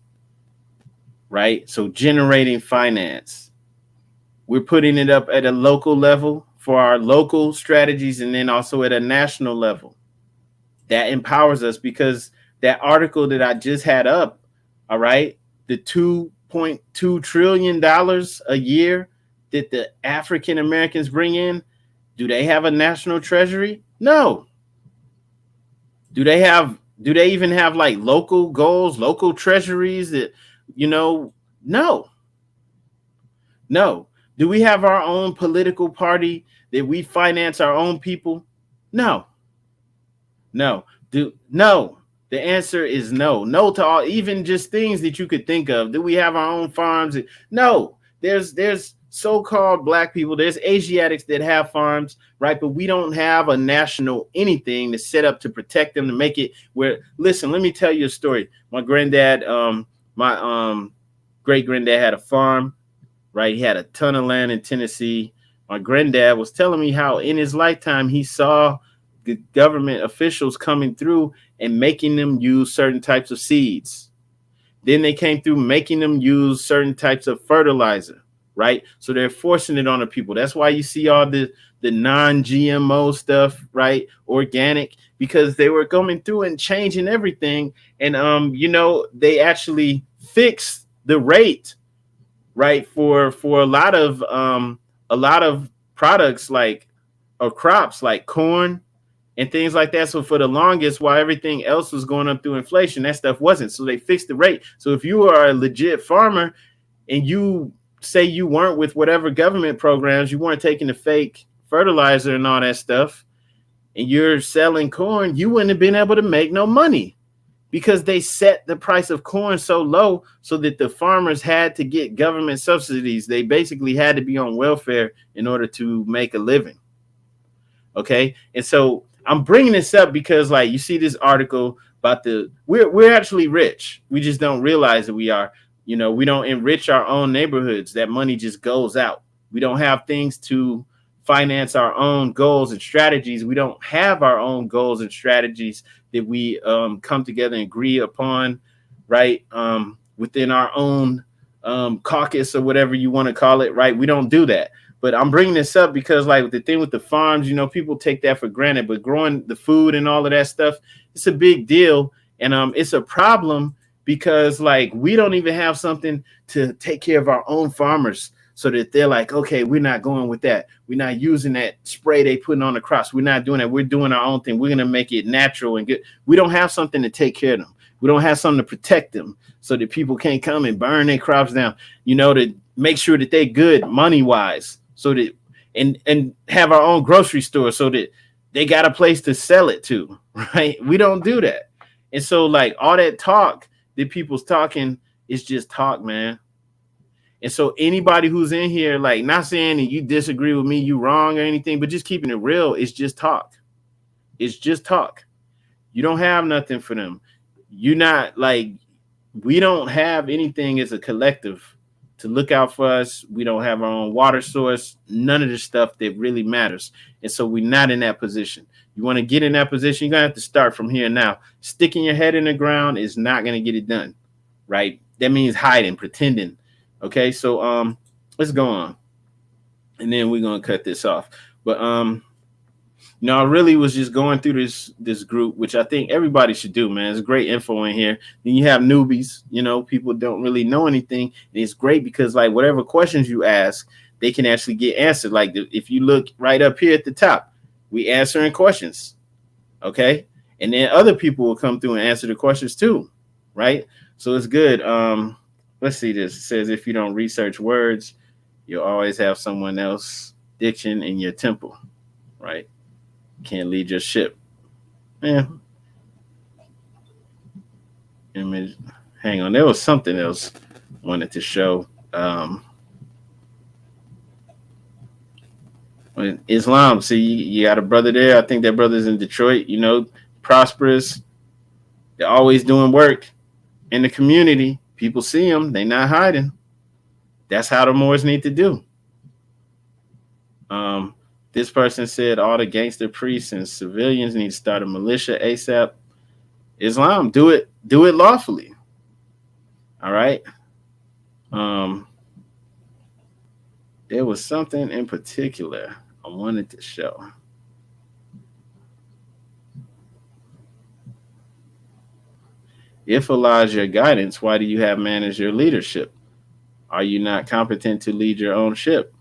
right? So generating finance. We're putting it up at a local level for our local strategies, and then also at a national level. That empowers us, because that article that I just had up, all right, the $2.2 trillion a year that the African Americans bring in, do they have a national treasury? No. Do they even have like local goals, local treasuries that, no. No. Do we have our own political party that we finance our own people? No. No. No. The answer is no. No to all, even just things that you could think of. Do we have our own farms? No. There's so-called black people, there's Asiatics that have farms, right? But we don't have a national anything to set up to protect them, to make it where, listen, let me tell you a story. My granddad, my great granddad had a farm, right? He had a ton of land in Tennessee. My granddad was telling me how in his lifetime he saw the government officials coming through and making them use certain types of seeds. Then they came through making them use certain types of fertilizer, right? So they're forcing it on the people. That's why you see all the non-GMO stuff, right? Organic, because they were coming through and changing everything. And, they actually fixed the rate, right? For a lot of products like, or crops like corn and things like that. So for the longest, while everything else was going up through inflation, that stuff wasn't. So they fixed the rate. So if you are a legit farmer and you say you weren't with whatever government programs, you weren't taking the fake fertilizer and all that stuff, and you're selling corn, you wouldn't have been able to make no money, because they set the price of corn so low so that the farmers had to get government subsidies. They basically had to be on welfare in order to make a living. Okay. And so I'm bringing this up because, like, you see this article about we're actually rich. We just don't realize that we are. We don't enrich our own neighborhoods. That money just goes out. We don't have things to finance our own goals and strategies. We don't have our own goals and strategies that we come together and agree upon, right? Within our own caucus or whatever you want to call it, right? We don't do that. But I'm bringing this up because, like, the thing with the farms, people take that for granted. But growing the food and all of that stuff, it's a big deal, and it's a problem because, like, we don't even have something to take care of our own farmers, so that they're like, okay, we're not going with that. We're not using that spray they putting on the crops. We're not doing that. We're doing our own thing. We're gonna make it natural and good. We don't have something to take care of them. We don't have something to protect them so that people can't come and burn their crops down. To make sure that they're good money wise. So that and have our own grocery store so that they got a place to sell it to, right? We don't do that. And so, like, all that talk that people's talking is just talk, man. And so anybody who's in here, like, not saying that you disagree with me, you wrong or anything, but just keeping it real, it's just talk. It's just talk. You don't have nothing for them. You're not, like, we don't have anything as a collective to look out for us. We don't have our own water source, none of the stuff that really matters. And so we're not in that position. You want to get in that position, you're going to have to start from here now. Sticking your head in the ground is not going to get it done, right? That means hiding, pretending. Okay, so let's go on. And then we're going to cut this off. But I really was just going through this group, which I think everybody should do, man. There's great info in here. Then you have newbies, people don't really know anything. And it's great because, like, whatever questions you ask, they can actually get answered. Like, if you look right up here at the top, we answering questions, okay? And then other people will come through and answer the questions too, right? So it's good. Let's see this. It says, if you don't research words, you'll always have someone else diction in your temple, right? Can't lead your ship. Yeah. Image. Hang on. There was something else I wanted to show. Islam. See, you got a brother there. I think that brother's in Detroit, prosperous. They're always doing work in the community. People see them. They're not hiding. That's how the Moors need to do. This person said all the gangster priests and civilians need to start a militia ASAP. Islam, do it lawfully. All right. There was something in particular I wanted to show. If Allah is your guidance, why do you have man as your leadership? Are you not competent to lead your own ship?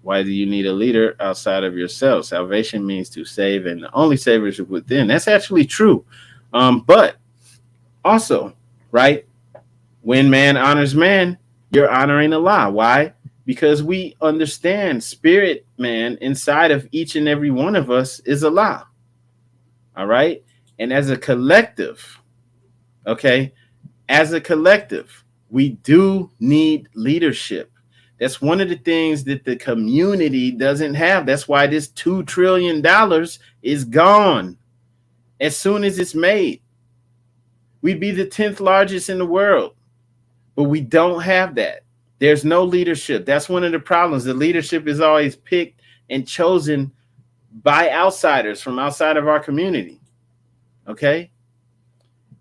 Why do you need a leader outside of yourself? Salvation means to save, and the only savior is within. That's actually true. But also, right, when man honors man, you're honoring Allah. Why? Because we understand spirit, man, inside of each and every one of us is Allah. All right? And as a collective, okay, we do need leadership. That's one of the things that the community doesn't have. That's why this $2 trillion is gone as soon as it's made. We'd be the 10th largest in the world, but we don't have that. There's no leadership. That's one of the problems. The leadership is always picked and chosen by outsiders from outside of our community. Okay?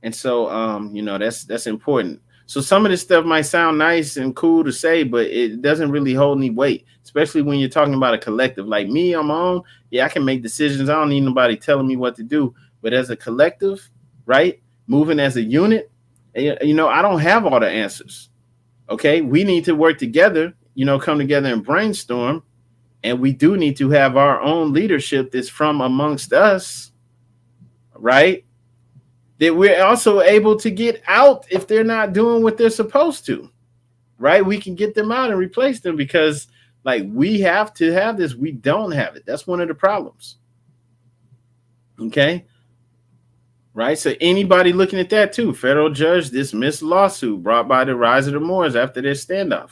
And so, that's important. So some of this stuff might sound nice and cool to say, but it doesn't really hold any weight, especially when you're talking about a collective. Like me on my own, yeah, I can make decisions. I don't need nobody telling me what to do. But as a collective, right, moving as a unit, I don't have all the answers. Okay, we need to work together, come together and brainstorm. And we do need to have our own leadership that's from amongst us, right? That we're also able to get out if they're not doing what they're supposed to, right? We can get them out and replace them because, like, we have to have this. We don't have it. That's one of the problems. Okay. Right. So anybody looking at that too, federal judge dismissed lawsuit brought by the Rise of the Moors after their standoff.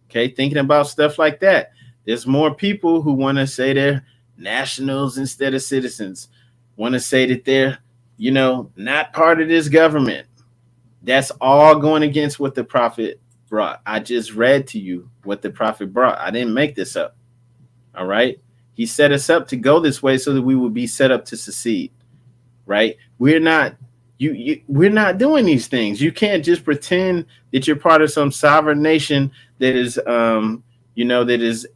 Okay. Thinking about stuff like that. There's more people who want to say they're nationals instead of citizens, want to say that they're, not part of this government. That's all going against what the prophet brought. I just read to you what the prophet brought. I didn't make this up. All right. He set us up to go this way so that we would be set up to succeed. Right. We're not we're not doing these things. You can't just pretend that you're part of some sovereign nation that is, that is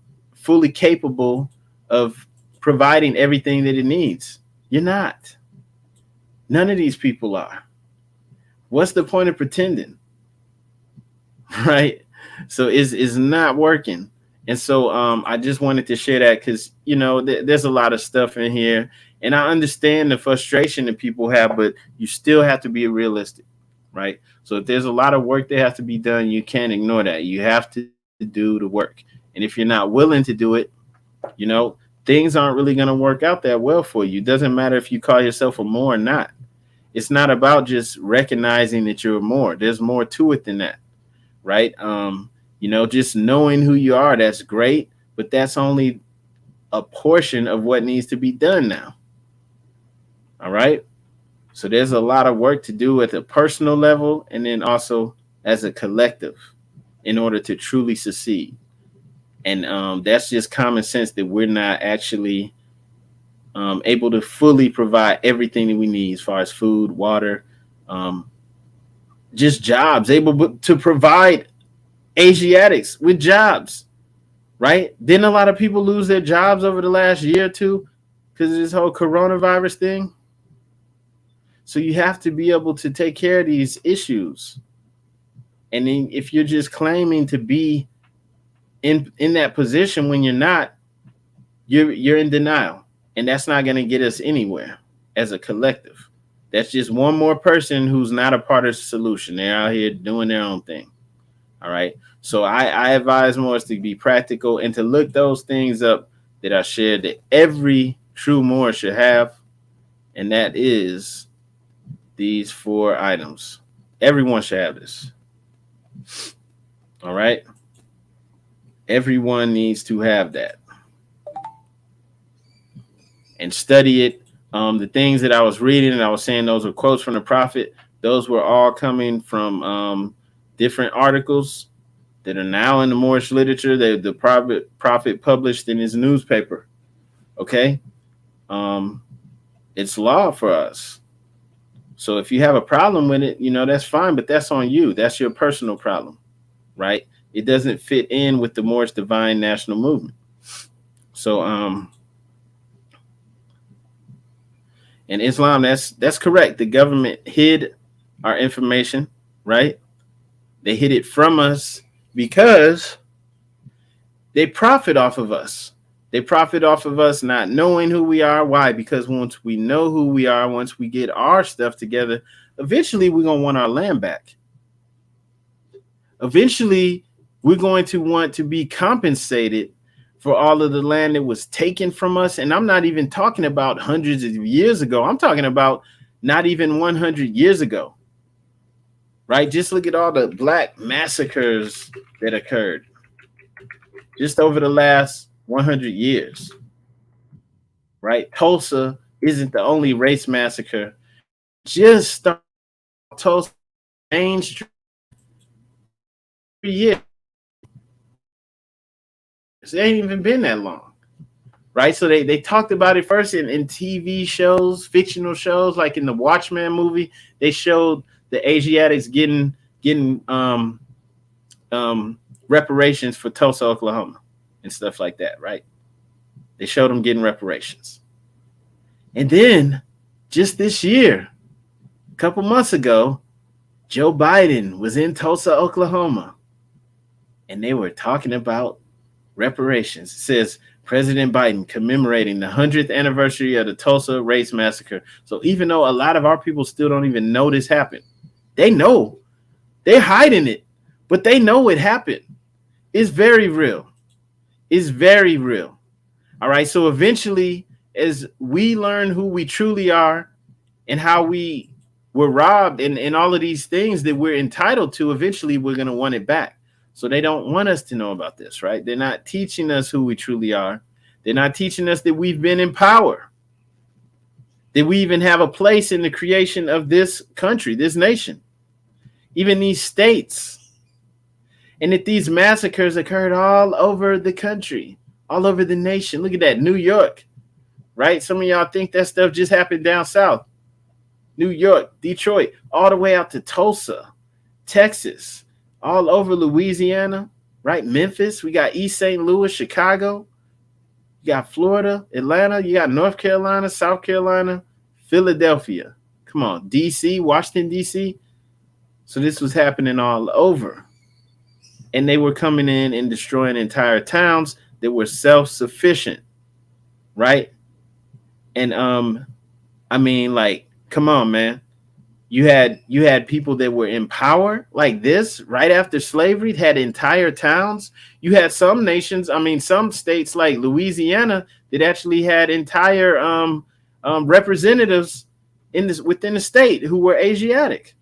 fully capable of providing everything that it needs. You're not. None of these people are. What's the point of pretending? Right? So it's not working. And so I just wanted to share that because, there's a lot of stuff in here. And I understand the frustration that people have, but you still have to be realistic, right? So if there's a lot of work that has to be done, you can't ignore that. You have to do the work. And if you're not willing to do it, things aren't really going to work out that well for you. It doesn't matter if you call yourself a Moor or not. It's not about just recognizing that you're a Moor. There's more to it than that, right? Just knowing who you are, that's great, but that's only a portion of what needs to be done now. All right. So there's a lot of work to do at the personal level and then also as a collective in order to truly succeed. And that's just common sense that we're not actually able to fully provide everything that we need as far as food, water, just jobs, able to provide Asiatics with jobs, right? Didn't a lot of people lose their jobs over the last year or two because of this whole coronavirus thing? So you have to be able to take care of these issues. And then if you're just claiming to be in that position when you're not, you're in denial. And that's not going to get us anywhere as a collective. That's just one more person who's not a part of the solution. They're out here doing their own thing. All right. So I advise Moors to be practical and to look those things up that I shared that every true Moor should have. And that is these 4 items. Everyone should have this. All right. Everyone needs to have that. And study it. The things that I was reading and I was saying those were quotes from the Prophet. Those were all coming from different articles that are now in the Moorish literature that the Prophet published in his newspaper. Okay? It's law for us. So if you have a problem with it, that's fine, but that's on you. That's your personal problem, right? It doesn't fit in with the Moorish Divine National Movement. So, in Islam, that's correct. The government hid our information, right? They hid it from us because they profit off of us. They profit off of us not knowing who we are. Why? Because once we know who we are, once we get our stuff together, eventually we're going to want our land back. Eventually, we're going to want to be compensated for all of the land that was taken from us. And I'm not even talking about hundreds of years ago. I'm talking about not even 100 years ago, right? Just look at all the black massacres that occurred just over the last 100 years, right? Tulsa isn't the only race massacre. Just start Tulsa Main Street every year. It ain't even been that long, right? So they talked about it first in TV shows, fictional shows, like in the Watchmen movie. They showed the Asiatics getting reparations for Tulsa, Oklahoma, and stuff like that, right? They showed them getting reparations. And then just this year, a couple months ago, Joe Biden was in Tulsa, Oklahoma, and they were talking about reparations. It says President Biden commemorating the 100th anniversary of the Tulsa race massacre. So even though a lot of our people still don't even know this happened, they know. They're hiding it, but they know it happened. It's very real. It's very real. All right. So eventually, as we learn who we truly are and how we were robbed and all of these things that we're entitled to, eventually we're going to want it back. So they don't want us to know about this, right? They're not teaching us who we truly are. They're not teaching us that we've been in power, that we even have a place in the creation of this country, this nation, even these states, and that these massacres occurred all over the country, all over the nation. Look at that, New York, right? Some of y'all think that stuff just happened down south. New York, Detroit, all the way out to Tulsa, Texas, all over Louisiana, right? Memphis, we got East St. Louis, Chicago, You got Florida, Atlanta, you got North Carolina, South Carolina, Philadelphia. Come on, DC, Washington, DC. So this was happening all over. And they were coming in and destroying entire towns that were self-sufficient, right? And I mean, like, come on, man. You had people that were in power like this right after slavery, had entire towns. You had some nations, I mean, some states like Louisiana that actually had entire representatives in this within the state who were Asiatic,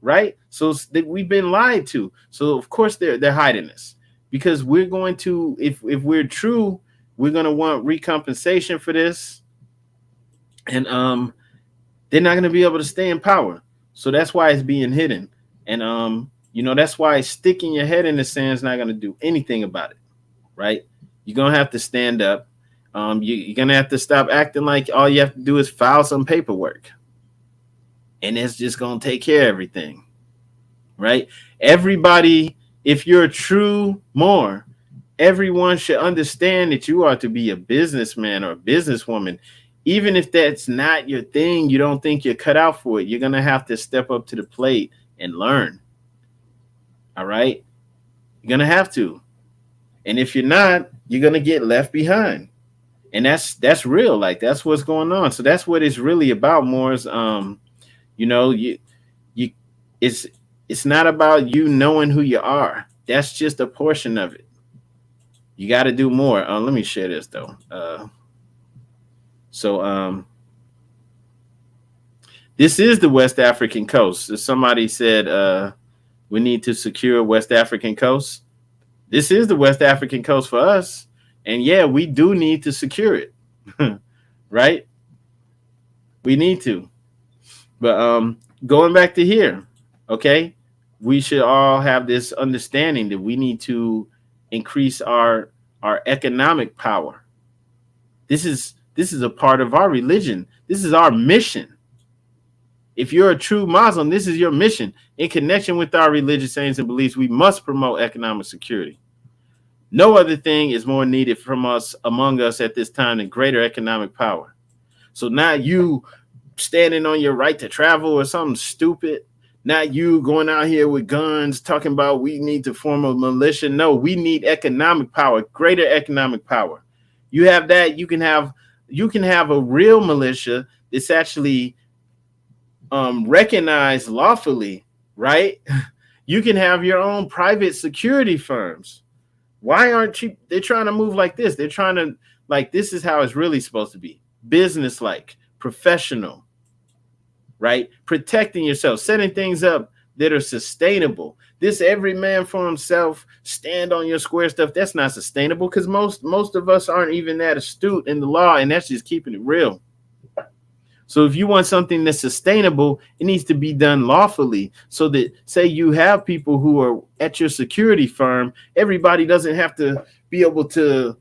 right? So we've been lied to. So of course they're hiding this because we're going to, if we're true, we're going to want recompensation for this, and they're not going to be able to stay in power. So that's why it's being hidden. And, that's why sticking your head in the sand is not going to do anything about it, right? You're going to have to stand up. You're going to have to stop acting like all you have to do is file some paperwork. And it's just going to take care of everything, right? Everybody, if you're a true Moor, everyone should understand that you are to be a businessman or a businesswoman. Even if that's not your thing, you don't think you're cut out for it, you're going to have to step up to the plate and learn. All right? You're going to have to. And if you're not, you're going to get left behind. And that's real. Like, that's what's going on. So that's what it's really about, Moors. It's not about you knowing who you are. That's just a portion of it. You got to do more. Let me share this, though. So this is the West African coast. Somebody said we need to secure West African coast. This is the West African coast for us. And yeah, we do need to secure it. Right? We need to. But going back to here, okay, we should all have this understanding that we need to increase our economic power. This is a part of our religion. This is our mission. If you're a true Muslim, this is your mission. In connection with our religious aims and beliefs, we must promote economic security. No other thing is more needed from us, among us at this time, than greater economic power. So not you standing on your right to travel or something stupid. Not you going out here with guns talking about we need to form a militia. No, we need economic power, greater economic power. You have that, you can have a real militia that's actually recognized lawfully, right? You can have your own private security firms. Why aren't you? They're trying to move like this. They're trying to, like, this is how it's really supposed to be. Business-like, professional, right? Protecting yourself, setting things up that are sustainable. This every man for himself, stand on your square stuff, that's not sustainable because most of us aren't even that astute in the law, and that's just keeping it real. So if you want something that's sustainable, it needs to be done lawfully so that, say you have people who are at your security firm, everybody doesn't have to be able to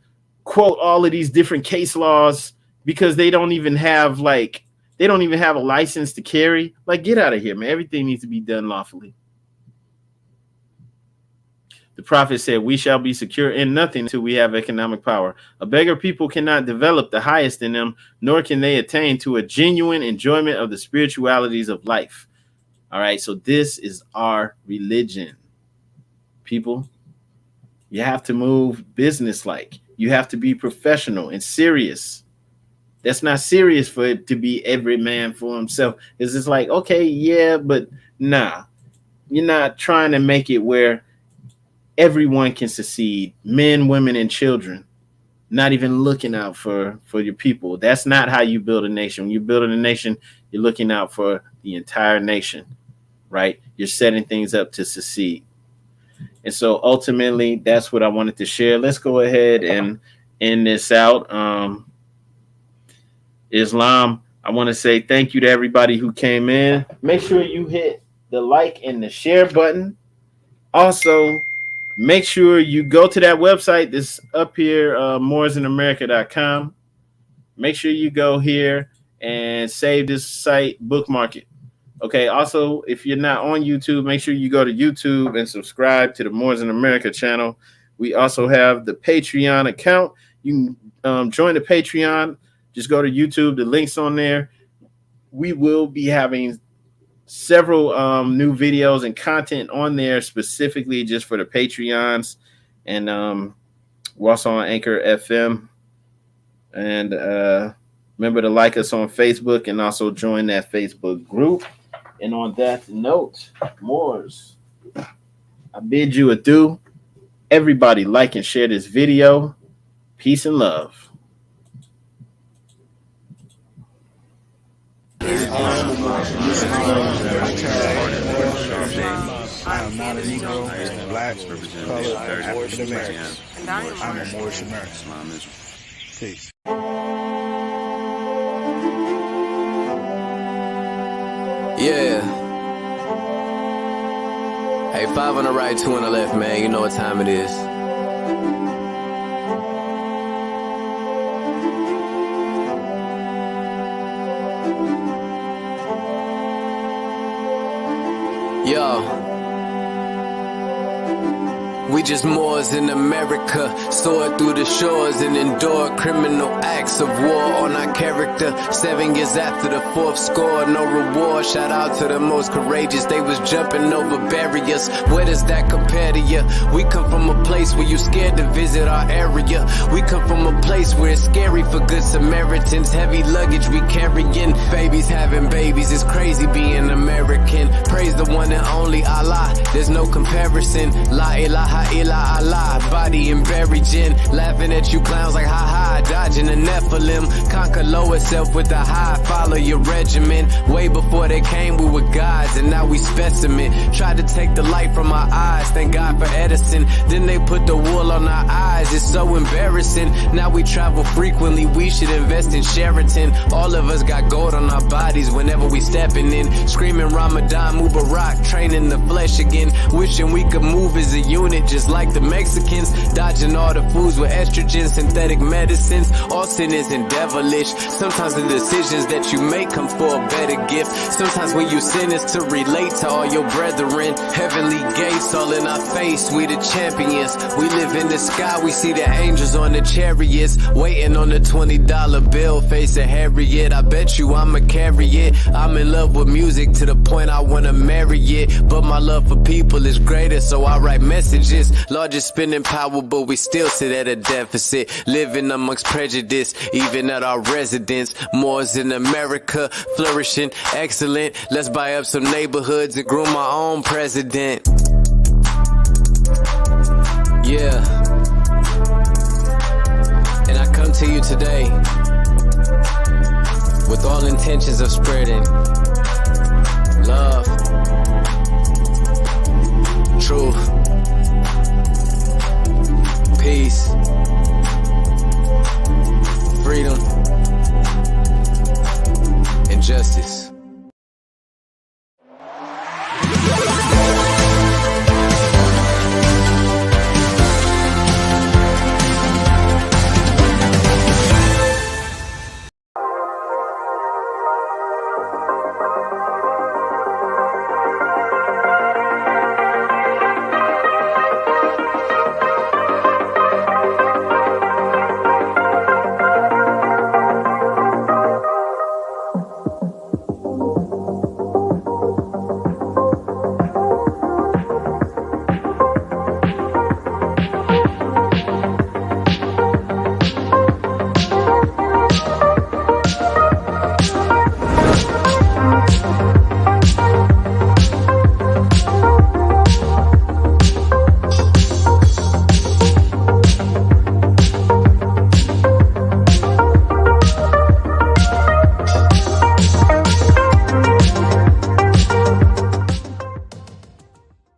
quote all of these different case laws because they don't even have a license to carry. Like, get out of here, man. Everything needs to be done lawfully. The prophet said, we shall be secure in nothing until we have economic power. A beggar people cannot develop the highest in them, nor can they attain to a genuine enjoyment of the spiritualities of life. All right, so this is our religion. People, you have to move business-like. You have to be professional and serious. That's not serious for it to be every man for himself. It's just like, okay, yeah, but nah. You're not trying to make it where everyone can succeed, men, women, and children, not even looking out for your people. That's not how you build a nation. When you're building a nation, you're looking out for the entire nation, right? You're setting things up to succeed. And so ultimately, that's what I wanted to share. Let's go ahead and end this out. Islam, I want to say thank you to everybody who came in. Make sure you hit the like and the share button. Also, make sure you go to that website that's up here, moorsinamerica.com. Make sure you go here and save this site, bookmark it. Okay, also, if you're not on YouTube, make sure you go to YouTube and subscribe to the Moors in America channel. We also have the Patreon account. You can join the Patreon. Just go to YouTube. The link's on there. We will be having several new videos and content on there specifically just for the Patreons. And we're also on Anchor FM. And remember to like us on Facebook and also join that Facebook group. And on that note, Moors, I bid you adieu. Everybody like and share this video. Peace and love. I am not a Negro, black, colored, African American. I'm a Moorish American. Peace. Yeah. Hey, 5 on the right, 2 on the left, man. You know what time it is. Yo. We just Moors in America, soared through the shores and endured criminal acts of war on our character. 7 years after the 4th score, no reward. Shout out to the most courageous, they was jumping over barriers. Where does that compare to you? We come from a place where you scared to visit our area. We come from a place where it's scary for good Samaritans. Heavy luggage we carrying, babies having babies. It's crazy being American. Praise the one and only Allah, there's no comparison. La ilaha illa Allah, body and buried gin. Laughing at you clowns like ha-ha, dodging the Nephilim. Conquer lower self with the high, follow your regimen. Way before they came we were gods and now we specimen. Tried to take the light from our eyes, thank God for Edison. Then they put the wool on our eyes, it's so embarrassing. Now we travel frequently, we should invest in Sheraton. All of us got gold on our bodies whenever we stepping in. Screaming Ramadan, Mubarak, training the flesh again. Wishing we could move as a unit just like the Mexicans. Dodging all the foods with estrogen, synthetic medicines. All sin isn't devilish. Sometimes the decisions that you make come for a better gift. Sometimes when you sin is to relate to all your brethren. Heavenly gates all in our face, we the champions. We live in the sky, we see the angels on the chariots. Waiting on the $20 bill, face a Harriet. I bet you I'ma carry it. I'm in love with music to the point I wanna marry it. But my love for people is greater, so I write messages. Largest spending power, but we still sit at a deficit. Living amongst prejudice, even at our residence. Moors in America, flourishing, excellent. Let's buy up some neighborhoods and groom our own president. Yeah. And I come to you today with all intentions of spreading love,